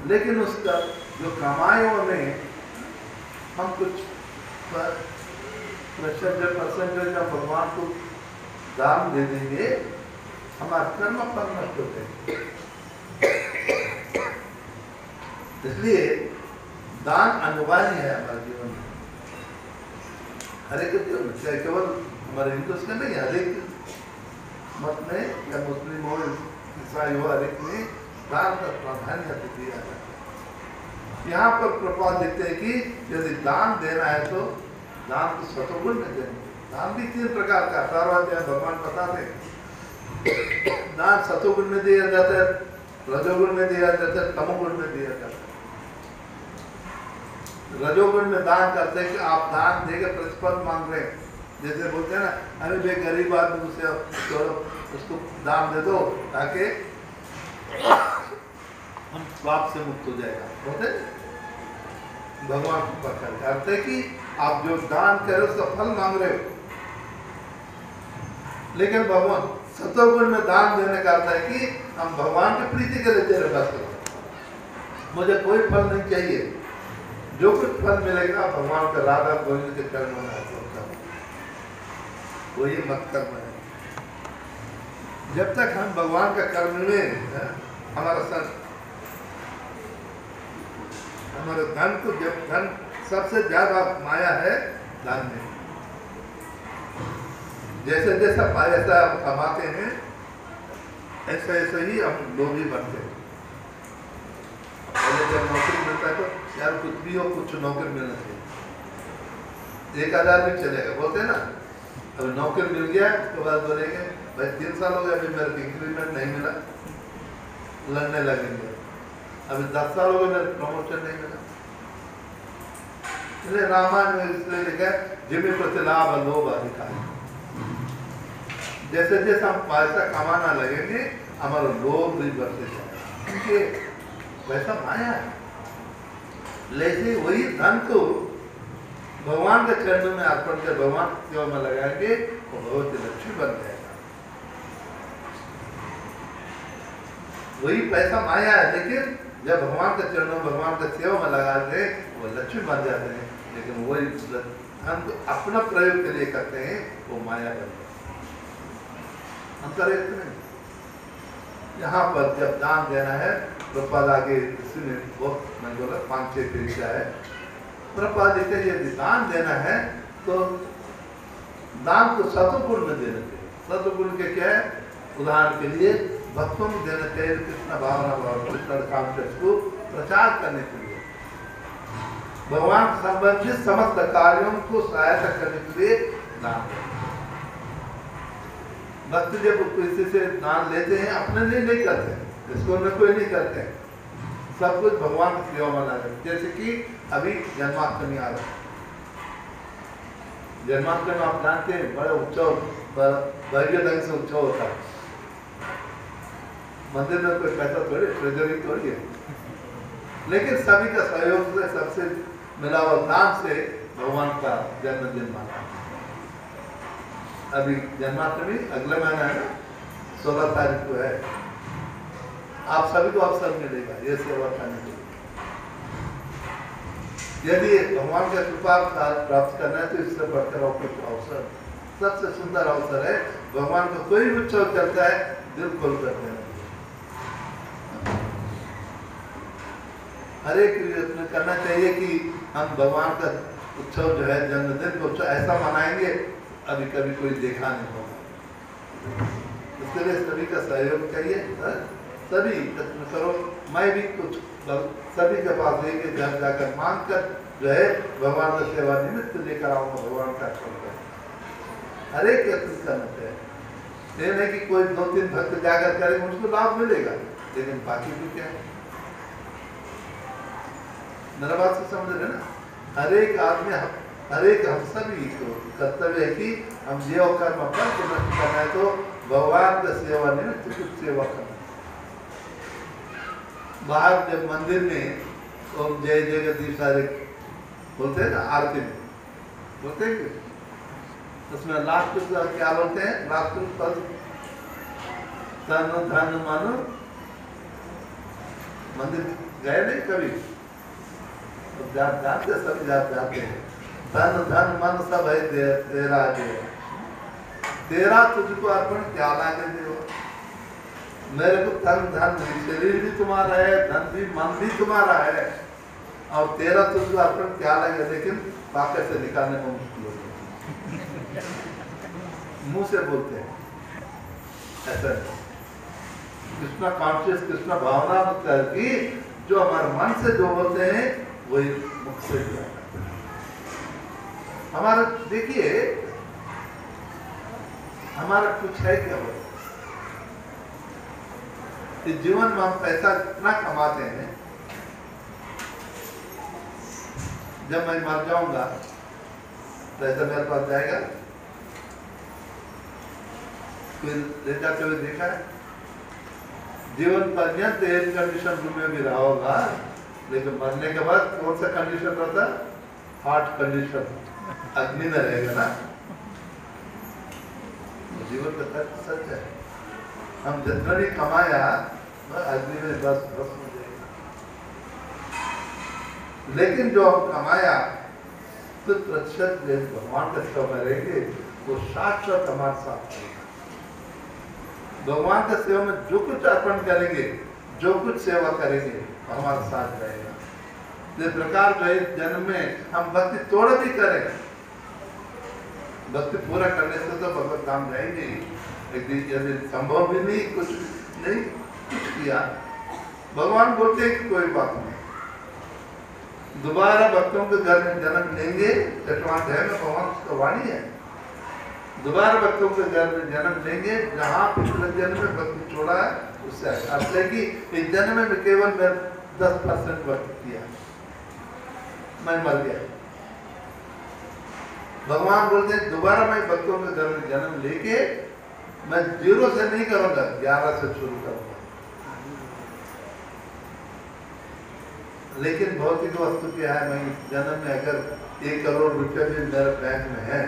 लेकिन उसका जो कमाए में हम कुछ परसेंटेज का भगवान को दान दे देंगे, हमारा कर्म फल नष्ट होते हैं। इसलिए दान अनिवार्य है हमारे जीवन में, हर एक जीवन में, चाहे केवल हमारे हिंदुस्तान का नहीं, हर एक मत में या मुस्लिम हो ईसाई हो, हर एक में दान का प्राधान्य दिया जाता है। यहाँ पर प्रपात देखते हैं कि यदि दान देना है तो दान तो सतोगुण में देंगे। दान भी 3 प्रकार का सर्वाध्याय भगवान बताते हैं। दान सतोगुण में दिया जाता है, रजोगुण में दिया जाता है, तमोगुण में दिया जाता है। रजोगुण में दान करते हैं कि आप दान देकर प्रतिफल मांग रहे हैं, जैसे बोलते हैं ना, अरे भाई गरीब आदमी उसे उसको दान दे दो ताकि हम पाप से मुक्त हो जाएगा, बोलते हैं। भगवान को पकड़ करते कि आप जो दान करो उसका फल मांग रहे हो, लेकिन भगवान सतोगुण में दान देने का अर्थ है कि हम भगवान की प्रीति के लिए दे रहे बस, मुझे कोई फल नहीं चाहिए, जो कुछ फल मिलेगा भगवान का राधा गोविंद के चरणों में अर्पण करो। वो ये मत कर्म है। जब तक हम भगवान का कर्म में हमारा हमारे धन को, जब धन सबसे ज्यादा माया है धन में, जैसे जैसा पैसा कमाते हैं ऐसा ऐसा ही हम लोग ही बनते हैं। पहले जब नौकरी मिलता है तो यार कुछ भी हो, कुछ नौकरी मिलना चाहिए, 1000 भी चलेगा बोलते हैं ना। अभी नौकरी मिल गया उसके बाद बोलेंगे भाई 3 साल हो गए अभी मेरे को इंक्रीमेंट नहीं मिला, लड़ने लगेंगे। अभी 10 साल हो गए मेरे प्रमोशन नहीं मिला। इसलिए रामायण में इसलिए लिखा है जिम्मे प्रति लाभ लोभ अधिकार। जैसे जैसे हम पैसा कमाना लगेंगे हमारा लोभ भी बढ़ते जाएगा, क्योंकि वैसा माया है। लेकिन वही धन को भगवान के चरणों में अर्पण कर भगवान की सेवा में लगाएंगे तो बहुत लक्ष्मी बन जाएगा। वही पैसा माया है, लेकिन जब भगवान के चरणों में भगवान के सेवा में लगाते हैं वो लक्ष्मी बन जाते हैं। लेकिन वही धन को अपना प्रयोग के लिए करते हैं वो माया बन जाते हैं। अंतर इतने यहाँ पर जब दान देना है, प्रपाद आगे इसमें बहुत मैं बोला 5-6 तरीका है। प्रपाद लिखते यदि दान देना है तो दान को सतुगुण में देना चाहिए। सतुगुण के क्या है? उदाहरण के लिए भक्तों को देना चाहिए, कृष्ण भावना भाव कृष्ण कॉन्सेप्ट को प्रचार करने के लिए, भगवान संबंधित समस्त कार्यों को सहायता करने के लिए दान देना। भक्त जब किसी से दान लेते हैं अपने लिए नहीं करते, इसको न कोई नहीं करते, सब कुछ भगवान की सेवा में लगा। जैसे कि अभी जन्माष्टमी आ रहा है, जन्माष्टमी आप जानते हैं बड़े उत्सव, भव्य ढंग से उत्सव होता है। मंदिर में कोई पैसा थोड़ी, ट्रेजरी थोड़ी है, लेकिन सभी का सहयोग से, सबसे मिला हुआ दान से भगवान का जन्मदिन माना। अभी जन्माष्टमी अगले महीना है ना, 16 तारीख को है। आप सभी को अवसर मिलेगा ये सेवा करने के लिए। यदि भगवान का कृपा प्राप्त करना है तो इससे बढ़कर और कुछ अवसर, सबसे सुंदर अवसर है। भगवान का कोई भी उत्सव चलता है दिल खोल कर देना। हर एक प्रयत्न करना चाहिए कि हम भगवान का उत्सव जो है जन्मदिन को उत्सव ऐसा मनाएंगे अभी कभी कोई देखा नहीं होगा। इसके लिए सभी का सहयोग चाहिए। सभी यत्न करो। मैं भी कुछ सभी के पास लेके घर जाकर मांग कर जो है भगवान का सेवा निमित्त लेकर आऊंगा, भगवान का अर्पण कर। हर एक यत्न करना चाहिए। ये नहीं कि कोई 2-3 भक्त जाकर करेंगे उनको लाभ मिलेगा, लेकिन बाकी भी क्या है? मेरा बात से समझ रहे ना? हर एक आदमी, हर एक हम सभी को कर्तव्य है कि हम जीव कर्म पर नष्ट करना है तो भगवान का सेवा निमित्त कुछ सेवा करना। बाहर जब मंदिर में ओम जय जगदीश सारे बोलते हैं ना, आरती में बोलते हैं कि उसमें लास्ट क्या बोलते हैं? लास्ट पद तन धन मन। मंदिर गए नहीं कभी तो जाते सभी जाते हैं। तन धन मन सब है तेरा जो तेरा तुझको अर्पण क्या लागे देव। मेरे को तन धन शरीर भी तुम्हारा है, धन भी मन भी तुम्हारा है, और तेरा तुझको अर्पण क्या लगे, लेकिन पाके से निकालने में मुश्किल हो गया। मुंह से बोलते हैं ऐसा। कृष्णा कॉन्शियस, कृष्णा भावना करके जो हमारे मन से जो बोलते हैं वही मुख से जो हमारा। देखिए हमारा कुछ है क्या हो इस जीवन में? हम पैसा इतना कमाते हैं, जब मैं मर जाऊंगा पैसा मेरे पास जाएगा? कोई ले जाते हुए देखा है? जीवन पर्यंत एयर कंडीशन रूम में भी रहा होगा, लेकिन मरने के बाद कौन सा कंडीशन रहता है? हार्ट कंडीशन, अग्नि में रहेगा ना। जीवन का तर्क सच है। हम जितना भी कमाया अग्नि में बस भस्म हो जाएगा, लेकिन जो हम कमाया तो प्रतिशत भगवान के सेवा में रहेंगे वो शाश्वत हमारे साथ रहेगा। भगवान का सेवा में जो कुछ अर्पण करेंगे, जो कुछ सेवा करेंगे, हमारे साथ रहेगा। इस प्रकार जो इस जन्म में हम भक्ति थोड़ा भी करें, भक्ति पूरा करने से तो भगवत धाम जाएंगे। यदि संभव भी नहीं, कुछ नहीं कुछ किया, भगवान बोलते हैं कि कोई बात नहीं, दोबारा भक्तों के घर में जन्म लेंगे। चटवान है में भगवान उसका वाणी है, दोबारा भक्तों के घर में जन्म लेंगे। जहाँ पिछले जन्म में भक्ति छोड़ा है उससे अर्थ है कि इस जन्म में केवल मैं 10% भक्ति किया, मैं मर गया। भगवान बोलते हैं दोबारा मैं भक्तों के घर में जन्म लेके मैं 0 से नहीं करूंगा, 11 से शुरू करूंगा। लेकिन भौतिक वस्तु क्या है, मैं इस जन्म में अगर 1 करोड़ रुपया भी मेरे बैंक में है,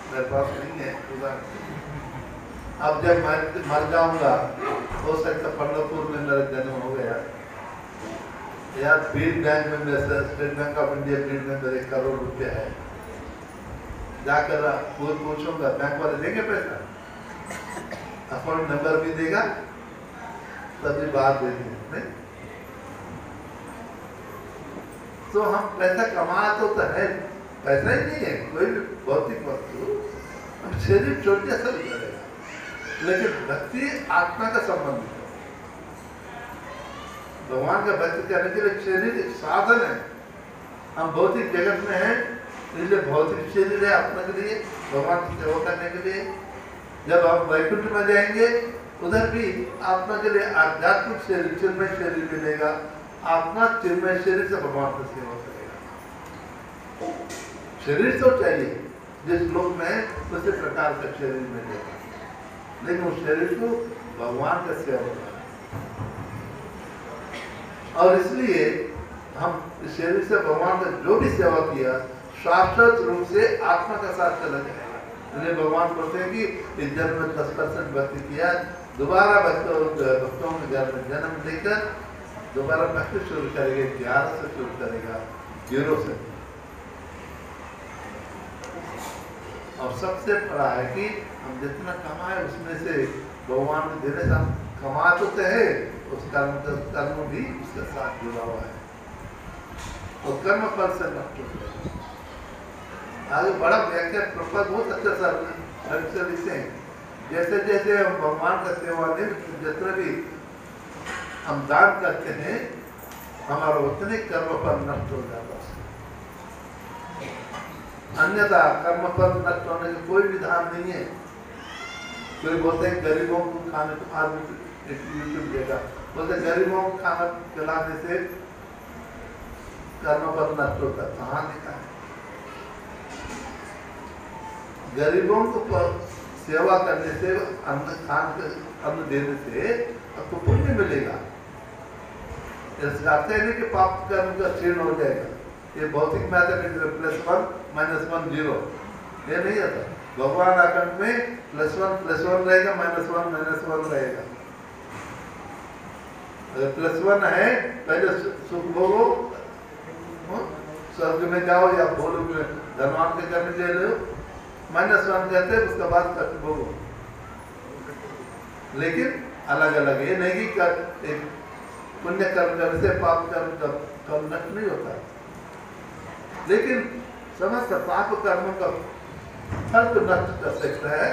मेरे पास नहीं है, अब जब मैं मर जाऊंगा हो सकता पंढरपुर में मेरा जन्म हो गया, या फील्ड बैंक में मेरे state bank of India field में मेरे 1 करोड़ रुपया है, जाकर पूछूंगा बैंक वाले देंगे पैसा, अकाउंट नंबर भी देगा, तभी बात देंगे नहीं। तो हम पैसा कमा तो है, पैसा ही नहीं है कोई भी भौतिक वस्तु, हम शरीर छोड़ के असर करेगा। लेकिन भक्ति आत्मा का संबंध है, भगवान का भक्ति करने के लिए शरीर एक साधन है। हम भौतिक जगत में हैं, इसलिए भौतिक शरीर है आत्मा के लिए, भगवान की सेवा करने के लिए। जब हम वैकुंठ में जाएंगे उधर भी आत्मा के लिए आध्यात्मिक शरीर, चिन्मय शरीर मिलेगा। आत्मा चिन्मय शरीर से भगवान की सेवा करेगा। शरीर तो चाहिए, जिस लोक में उसी प्रकार का शरीर मिलेगा, लेकिन उस शरीर को भगवान का सेवा करना। और इसलिए हम इस शरीर से भगवान का जो भी सेवा किया शाश्वत रूप से आत्मा का साथ चला जाएगा। इसलिए भगवान बोलते हैं कि इस जन्म में 10% भक्ति किया, दोबारा भक्तों के घर में जन्म लेकर दोबारा भक्ति शुरू करेंगे, 11 से शुरू करेगा, 0 से। और सबसे बड़ा है कि हम जितना कमाए उसमें से भगवान को देने से हम कमा तो है, उस कर्म भी उसके साथ जुड़ा हुआ है, और कर्म फल से नष्ट होता है। आगे बड़ा व्याख्या प्रपद बहुत अच्छा सर लिखते हैं, जैसे जैसे हम भगवान का सेवा नहीं, जितने भी हम दान करते हैं हमारा उतने कर्म फल नष्ट हो जाता है। अन्यथा कर्म फल नष्ट होने का कोई विधान नहीं है। कोई बोलते हैं गरीबों को खाने को, आदमी यूट्यूब देगा, बोलते गरीबों को खाना खिलाने से कर्म फल नष्ट होता है। कहाँ लिखा है? गरीबों को सेवा करने से, अन्न देने से आपको पुण्य मिलेगा। इसका अर्थ है नहीं कि पाप कर्म का क्षीण हो जाएगा। ये भौतिक मैथमेटिक्स +1 -1 0 ये नहीं आता। भगवान अखंड में +1 +1 रहेगा, -1 -1 रहेगा। अगर +1 है पहले सुख भोगो, स्वर्ग में जाओ, या भोलो में धनवान के घर में ले लो, -1 कहते हैं उसके बाद कष्ट भोगो। लेकिन अलग अलग, ये नहीं कि एक पुण्य कर्म करने से पाप कर्म नष्ट नहीं होता। लेकिन समस्त पाप कर्मों का फल तो नष्ट कर सकता है।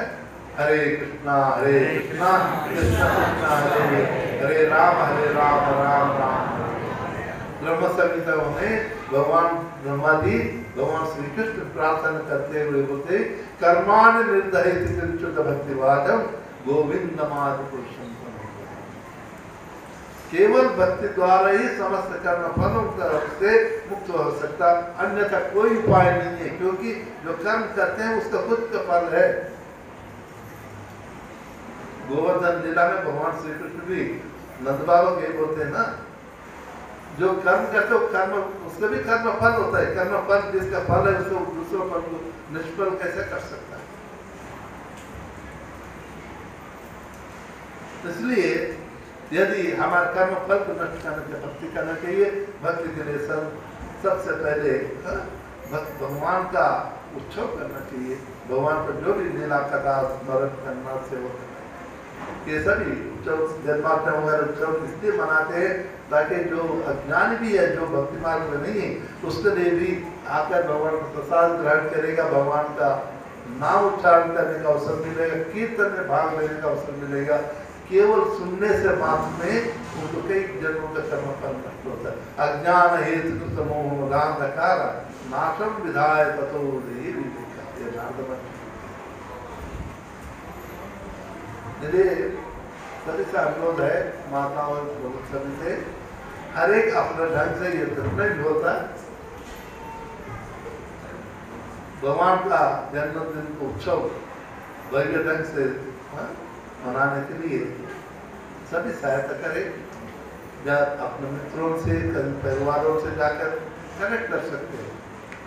हरे कृष्णा कृष्णा कृष्णा हरे हरे राम राम राम। ब्रह्म संहिता में भगवान ब्रह्मादि भगवान श्री कृष्ण प्रार्थना करते हुए बोलते, कर्माण निर्धारित भक्तिवादम गोविंदमादि पुरुषम। केवल भक्ति द्वारा ही समस्त कर्म फलों से मुक्त हो सकता, अन्यथा कोई उपाय नहीं है। क्योंकि जो कर्म करते हैं उसका खुद का फल है। गोवर्धन लीला में भगवान श्री कृष्ण भी नंद बाबा के बोलते हैं ना, जो कर्म करते हो कर्म उसका भी कर्म फल होता है। कर्म फल जिसका फल है उसको दूसरों फल को निष्फल कैसे कर सकता है? इसलिए यदि हमारे कर्म फल को नष्ट करने के भक्ति करना चाहिए। भक्ति के लिए सबसे पहले भगवान का उत्सव करना चाहिए, भगवान का जो भी लीला कथा स्मरण करना, सेवा करना, ये सभी उत्सव जन्माष्टमी वगैरह उत्सव इसलिए मनाते हैं ताकि जो अज्ञानी भी है, जो भक्ति मार्ग में नहीं है, उसके लिए भी आकर भगवान का प्रसाद ग्रहण करेगा, भगवान का नाम उच्चारण करने का अवसर मिलेगा, कीर्तन में भाग लेने का अवसर मिलेगा। केवल सुनने से मात्र में उनको कई जन्मों का कर्म फल नष्ट होता है। अज्ञान हेतु समूह गांधकार नाशम विधाय ततो सभी से अनुरोध है माताओं सभी से, हर एक अपने ढंग से ये जितना भी होता है भगवान का जन्मदिन को उत्सव भव्य ढंग से मनाने के लिए सभी सहायता करें। या अपने मित्रों से, परिवारों से जाकर कनेक्ट कर सकते हैं,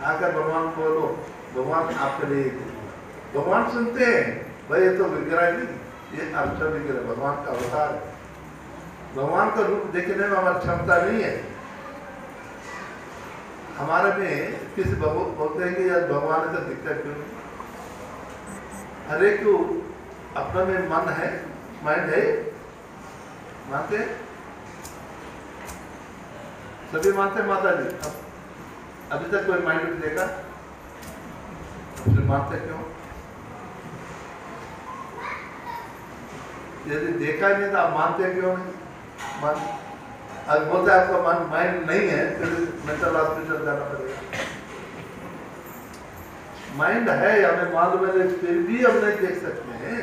आकर भगवान को बोलो, भगवान आपके लिए, भगवान सुनते हैं भाई, ये तो विग्रह नहीं, ये अर्थ विग्रह भगवान का अवतार है। भगवान का रूप देखने में हमारी क्षमता नहीं है। हमारे में किसी बोलते हैं कि यार भगवान का दिक्कत क्यों नहीं, हर एक को अपना में मन है, माइंड है, मानते सभी मानते माता जी। अभी तक कोई माइंड नहीं देखा, मानते क्यों? यदि देखा ही नहीं तो आप मानते क्यों नहीं? मन अब बोलते आपका मन माइंड नहीं है, फिर मेंटल हॉस्पिटल जाना पड़ेगा। माइंड है, हमें मालूम है, फिर भी हम नहीं देख सकते हैं,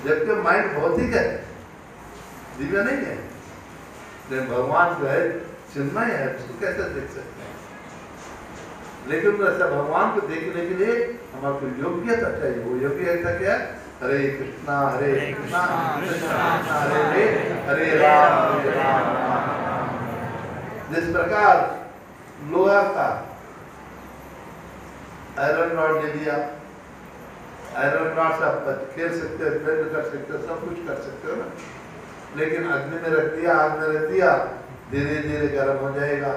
जबकि माइंड भौतिक है, दिव्य नहीं है। लेकिन भगवान जो है चिन्मय है, उसको कैसे देख सकते हैं? लेकिन ऐसा भगवान को देखने के लिए हमारे को योग्यता चाहिए। वो योग्यता क्या है? हरे कृष्णा कृष्णा हरे हरे हरे राम राम। जिस प्रकार लोहा का आयरन रॉड ले लिया, आयरन रॉड से आप खेल सकते हो, बेंड कर सकते हो, सब कुछ कर सकते हो ना, लेकिन अग्नि में रख दिया, आग में रख दिया, धीरे धीरे गर्म हो जाएगा,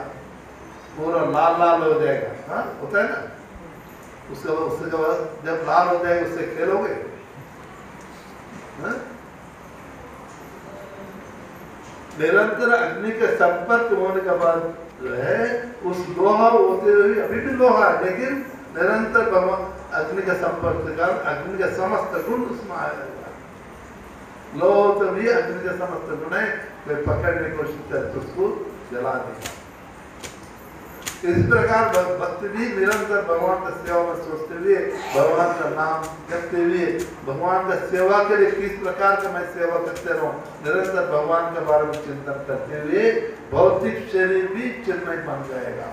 पूरा लाल लाल हो जाएगा। हाँ, होता है ना, उससे जब लाल हो जाएगा उससे खेलोगे। निरंतर अग्नि के संपर्क होने के बाद जो है उस लोहा होते हुए, अभी भी लोहा है, लेकिन निरंतर अग्नि के संपर्क के कारण अग्नि के समस्त गुण उसमें आएगा। लोहा तो भी अग्नि के समस्त गुण है, कोई पकड़ने की कोशिश करे तो उसको जला देगा। इस प्रकार भक्त भी निरंतर भगवान का सेवा में सोचते हुए, भगवान का नाम करते हुए, भगवान का सेवा के लिए किस प्रकार का मैं सेवा करते रहूं, निरंतर भगवान के बारे में चिंतन करते हुए भौतिक शरीर भी चिन्मय बन जाएगा।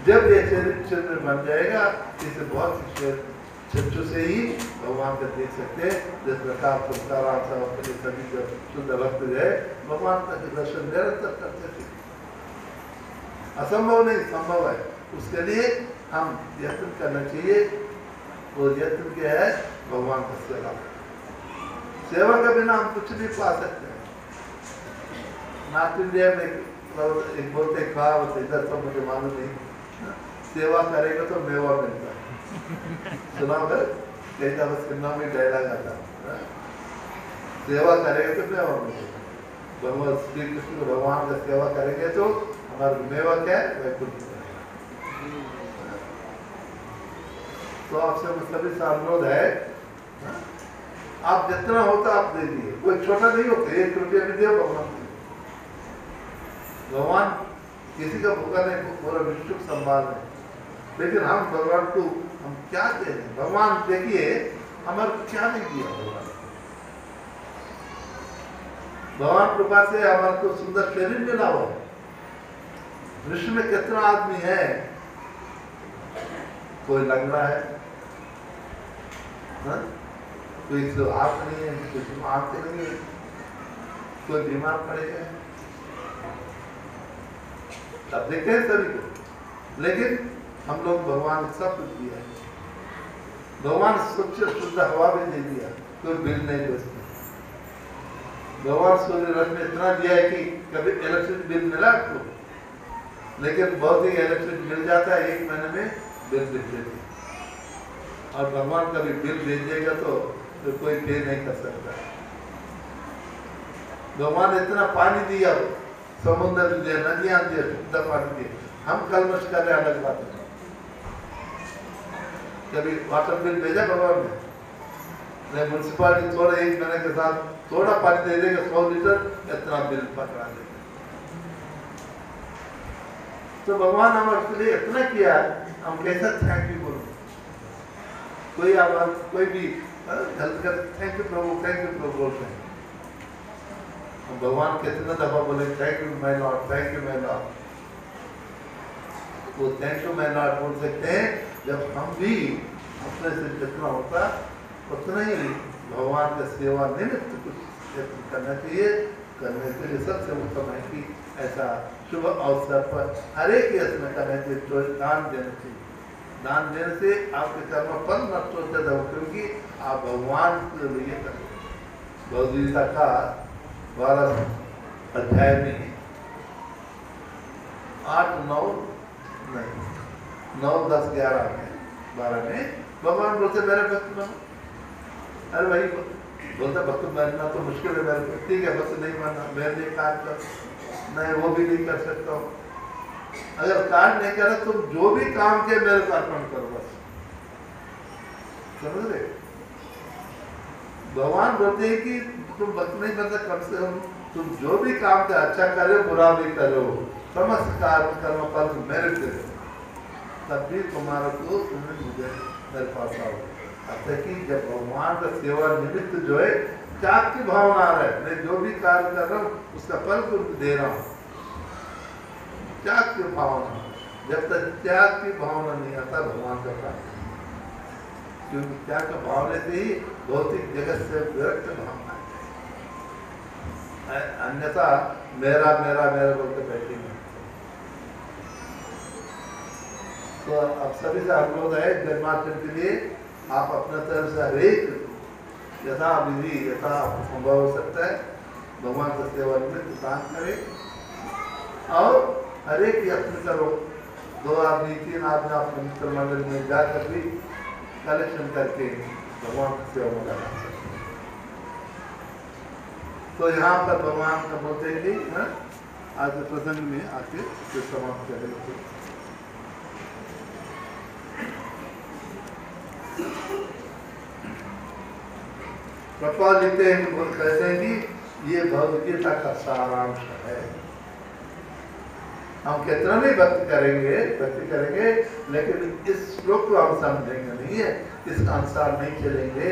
जब ये शरीर चिन्मय बन जाएगा, इसे भौतिक चक्षु से ही भगवान को देख सकते हैं। जिस प्रकार सभी जो शुद्ध भक्त है भगवान का दर्शन निरंतर करते थे, असंभव नहीं, संभव है। उसके लिए हम यत्न करना चाहिए। वो यत्न क्या है? भगवान का सेवा। सेवा के बिना हम कुछ नहीं पा सकते हैं। नॉर्थ इंडिया में एक बोलते कहावत, इधर तो मुझे मालूम नहीं, सेवा करेगा तो मेवा मिलता है। सुना कर कई दफा सिनेमा में डायलॉग आता है, सेवा करेगा तो मेवा मिलेगा। भगवान श्री कृष्ण को भगवान का सेवा करेंगे तो हमारा मेवा क्या है? वैकुंठ। तो आपसे सभी से अनुरोध है, आप जितना होता आप दे दिए, कोई छोटा नहीं होता, 1 रुपया भी दे भगवान को। भगवान किसी का भूखा नहीं, पूरा विश्व संभाल है। लेकिन हम भगवान को हम क्या दे रहे? भगवान देखिए हमारे क्या नहीं दिया भगवान। भगवान कृपा से हमारे को सुंदर शरीर मिला हुआ। विश्व में कितना आदमी है, कोई लंगड़ा है, कोई तो आंख नहीं है, कोई आंख नहीं है, कोई बीमार पड़े गए, अब देखते हैं सभी को। लेकिन हम लोग भगवान सब कुछ दिया है। भगवान स्वच्छ शुद्ध हवा भी दे दिया, कोई बिल नहीं बचती। भगवान सूर्य रथ में इतना दिया है कि कभी इलेक्ट्रिसिटी बिल मिला आपको, लेकिन बहुत ही इलेक्ट्रिसिटी मिल जाता है 1 महीने में बिल भेजेगी, और भगवान कभी बिल भेजेगा तो कोई पे नहीं कर सकता। भगवान इतना पानी दिया, समुद्र दिया, नदियां दिया, शुद्ध पानी दिया, हम कलमश कर रहे अलग बात है। कभी वाटर बिल भेजा भगवान ने? नहीं, म्यूनसिपालिटी थोड़ा 1 महीने के साथ थोड़ा पानी दे देगा, 100 लीटर, इतना बिल पकड़ा देगा। तो भगवान हमारे लिए इतना किया, हम कैसा थैंक यू बोलो? कोई आवाज, कोई भी गलत कर थैंक यू प्रभु बोलते हैं। भगवान कितना दफा बोले thank you my Lord, thank you my Lord. वो थैंक यू माय लॉर्ड बोल सकते हैं जब हम भी अपने से जितना होता उतना ही भगवान का सेवा निमित्त कुछ करना चाहिए। करने के लिए सबसे उत्तम है कि ऐसा शुभ अवसर पर हर एक यश में करना चाहिए, दान देना चाहिए। दान देने से आपके कर्म फल नष्ट होते हैं, क्योंकि आप भगवान के लिए करें। भगवद्गीता का 12 अध्याय में 8, 9 नहीं 9, 10, 11 में 12 में भगवान बोलते मेरे भक्त बनो। अरे भाई बोलता भक्त बनना तो मुश्किल है मेरे को, ठीक है भक्त नहीं बनना, मेरे लिए कार्य कर, मैं वो भी नहीं कर सकता हूँ। अगर कार्य नहीं करा तुम जो भी काम किया मेरे को अर्पण करो बस, समझ रहे? भगवान बोलते हैं कि तुम भक्त नहीं बनता, कम से कम तुम जो भी काम कर, अच्छा करे बुरा भी करो, समस्त कर्म फल मेरे दे, तब भी तुम्हारा को तुम्हें मुझे मेरे पास आओ। अतः कि जब भगवान का सेवा निमित्त जो है त्याग की भावना आ रहा है, मैं जो भी कार्य कर रहा हूँ उसका फल को दे रहा हूँ, त्याग की भावना। जब तक त्याग की भावना नहीं आता भगवान का कार्य, क्योंकि त्याग का भावना से ही भौतिक जगत से विरक्त भावना है, अन्यथा मेरा मेरा मेरा बोलते बैठेंगे। तो अब सभी से अनुरोध है जन्माष्टमी के लिए आप अपने तरफ से हरेक यथा विधि यथा संभव हो सकता है भगवान का सेवा निमित्त दान करें, और हरेक यत्न करो। 2 आदमी 3 आदमी आप मित्र मंडल में जाकर भी कलेक्शन करके भगवान की सेवा में लगा सकते। तो यहाँ पर भगवान का बोलते हैं कि आज के प्रसंग में आके समाप्त करेंगे। प्रभुपाद लिखते हैं कि कहते हैं कि ये भगवद्गीता का सारांश है। हम कितना भी भक्ति करेंगे, लेकिन इस श्लोक को हम समझेंगे नहीं है, इसका अनुसार नहीं चलेंगे,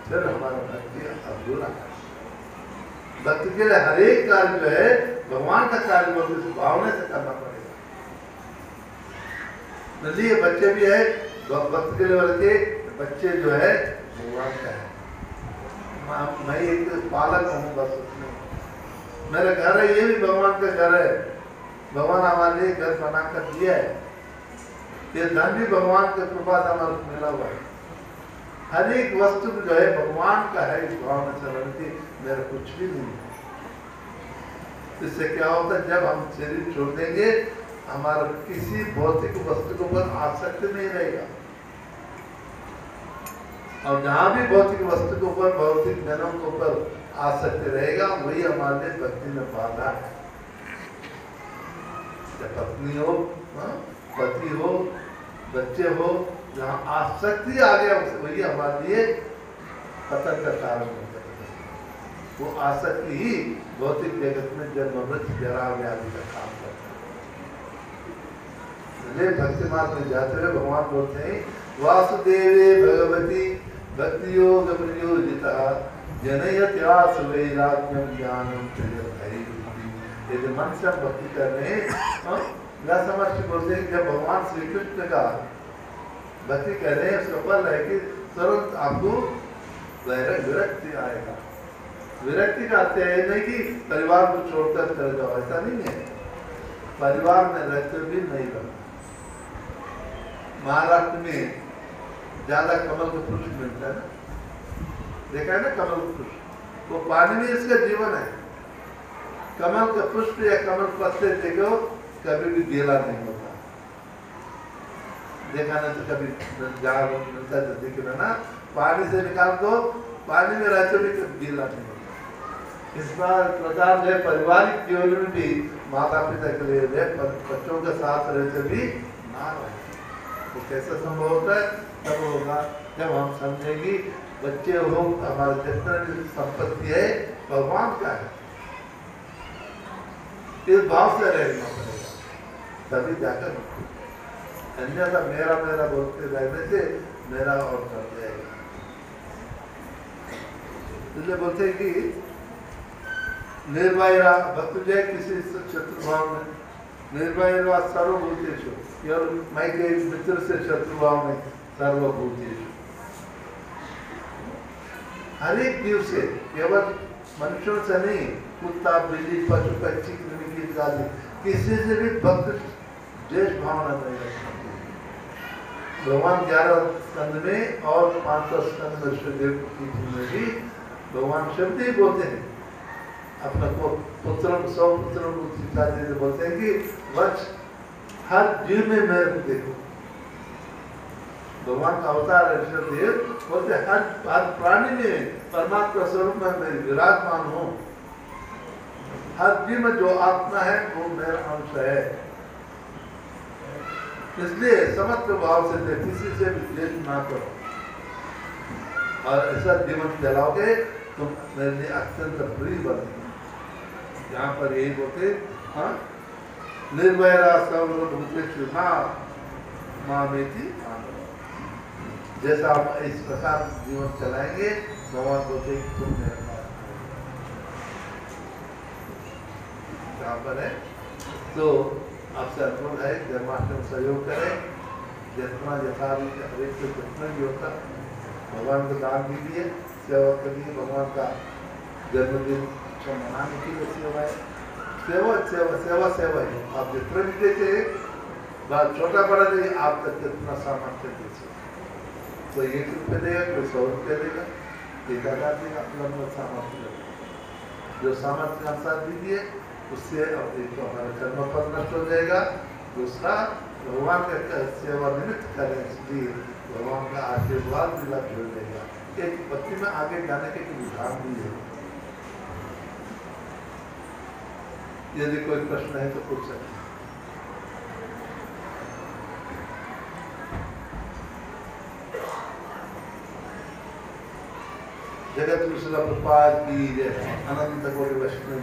फिर हमारा भक्ति अधूरा है। भक्ति के लिए हर एक कार्य जो है भगवान का कार्य बहुत इस भावना से करना पड़ेगा। इसलिए बच्चे भी है भक्त के लेवल के बच्चे जो है भगवान का है। मैं एक पालक हूँ बस, उसमें मेरा घर है, ये भी भगवान का घर है। भगवान हमारे लिए घर बना कर दिया है, ये धन भी भगवान के कृपा से हमारे को मिला हुआ है। हर एक वस्तु जो है भगवान का है, इस भावना से बनती, मेरा कुछ भी नहीं है। इससे क्या होता है, जब हम शरीर छोड़ देंगे हमारा किसी भौतिक वस्तु के ऊपर आसक्ति नहीं रहेगा, और जहाँ भी भौतिक वस्तु के ऊपर भौतिक जनों के ऊपर आसक्ति रहेगा वही हमारे लिए भक्ति में बाधा है। पत्नी हो, पति हो, बच्चे हो, जहाँ आसक्ति आ गया वही हमारे लिए पतन का कारण होता है। वो आसक्ति ही भौतिक जगत में जन्म मृत्यु जरा व्याधि का काम करता है। भक्ति मार्ग में जाते हुए भगवान बोलते हैं वासुदेवे भगवती भक्ति योग प्रयोजिता जनयत्यास वैराग्यम ज्ञानम प्रयतै। यदि मन से हम भक्ति कर रहे हैं, व्यासमहर्षि बोलते हैं जब भगवान श्री कृष्ण का भक्ति कर रहे हैं उसका फल है कि तुरंत आपको विरक्ति आएगा। विरक्ति का अर्थ है नहीं कि परिवार को छोड़कर चले जाओ, ऐसा नहीं है। परिवार में रहते भी नहीं रहना। महाराष्ट्र में ज्यादा कमल का पुष्प मिलता है ना, देखा है ना कमल का पुष्प, वो पानी में इसका जीवन है। कमल का पुष्प या कमल पत्ते देखो कभी भी गीला नहीं होता, देखा नहीं तो कभी जाग मिलता है जल्दी के ना, पानी से निकाल दो, पानी में रहते भी कभी गीला नहीं होता। इस प्रकार जो पारिवारिक जीवन में भी माता पिता के लिए बच्चों के साथ रहते भी ना रहे, तो कैसे संभव होता है? तब होगा जब हम समझेंगे बच्चे हो हमारे जितना भी संपत्ति है भगवान का है, इस भाव से रहना पड़ेगा, तभी जाकर, अन्यथा मेरा मेरा बोलते रहने से मेरा और कर जाएगा। इसलिए बोलते हैं कि निर्भय रहा भक्त जय किसी शत्रु भाव में, निर्भय रहा सर्वभूतेषु, केवल मैं के मित्र से शत्रु भाव में, सर्वभूतेषु, हर एक जीव से, केवल मनुष्यों से नहीं, कुत्ता बिल्ली पशु पक्षी कीट आदि किसी से भी भक्त द्वेष भावना नहीं रखना। भगवान 11 स्कंद में और 500 स्कंद में शिवदेव की में भी भगवान शब्द ही बोलते हैं, अपना पुत्रों सौ पुत्रों को शिक्षा देते बोलते हैं कि वत्स हर जीव में मैं देखो, भगवान का अवतार है शिवदेव, बोलते हर प्राणी में परमात्मा स्वरूप में मैं विराजमान हूँ, हर जीव में जो आत्मा है वो मेरा अंश है, इसलिए समत्व भाव से दे, किसी से भी द्वेष ना करो, और ऐसा जीवन चलाओगे तो मेरे लिए अत्यंत प्रिय बनेगा। यहाँ पर यही बोलते, हाँ, निर्भय सर्वभूतेषु मां मेति, जैसा आप इस प्रकार जीवन चलाएंगे भगवान बोलते तुम मेरे पास यहाँ पर है। तो आपसे अनुरोध है जन्माष्टमी सहयोग करें, जितना यथावी हरेक से जितना भी होता भगवान को दान दीजिए, सेवा करिए, भगवान का जन्मदिन मनाने की लिए सेवा है, सेवा सेवा सेवा सेवा है। आप जितना भी देते बात छोटा बड़ा नहीं, आप तक कितना सामर्थ्य दीजिए, कोई 1 रुपये देगा, कोई 100 रुपये देगा, 1000 देगा, अपना सामर्थ्य जो सामर्थ्य अनुसार दीजिए, उससे एक तो हमारा कर्म फल नष्ट हो जाएगा, दूसरा भगवान का सेवा निमित्त करें, इसलिए भगवान का आशीर्वाद भी लग हो जाएगा। एक भक्ति में आगे जाने के विधान भी है। यदि कोई प्रश्न है तो पूछ सकते हैं। जगत कुशल प्रपात की जय, अनंत कोटि वैष्णव।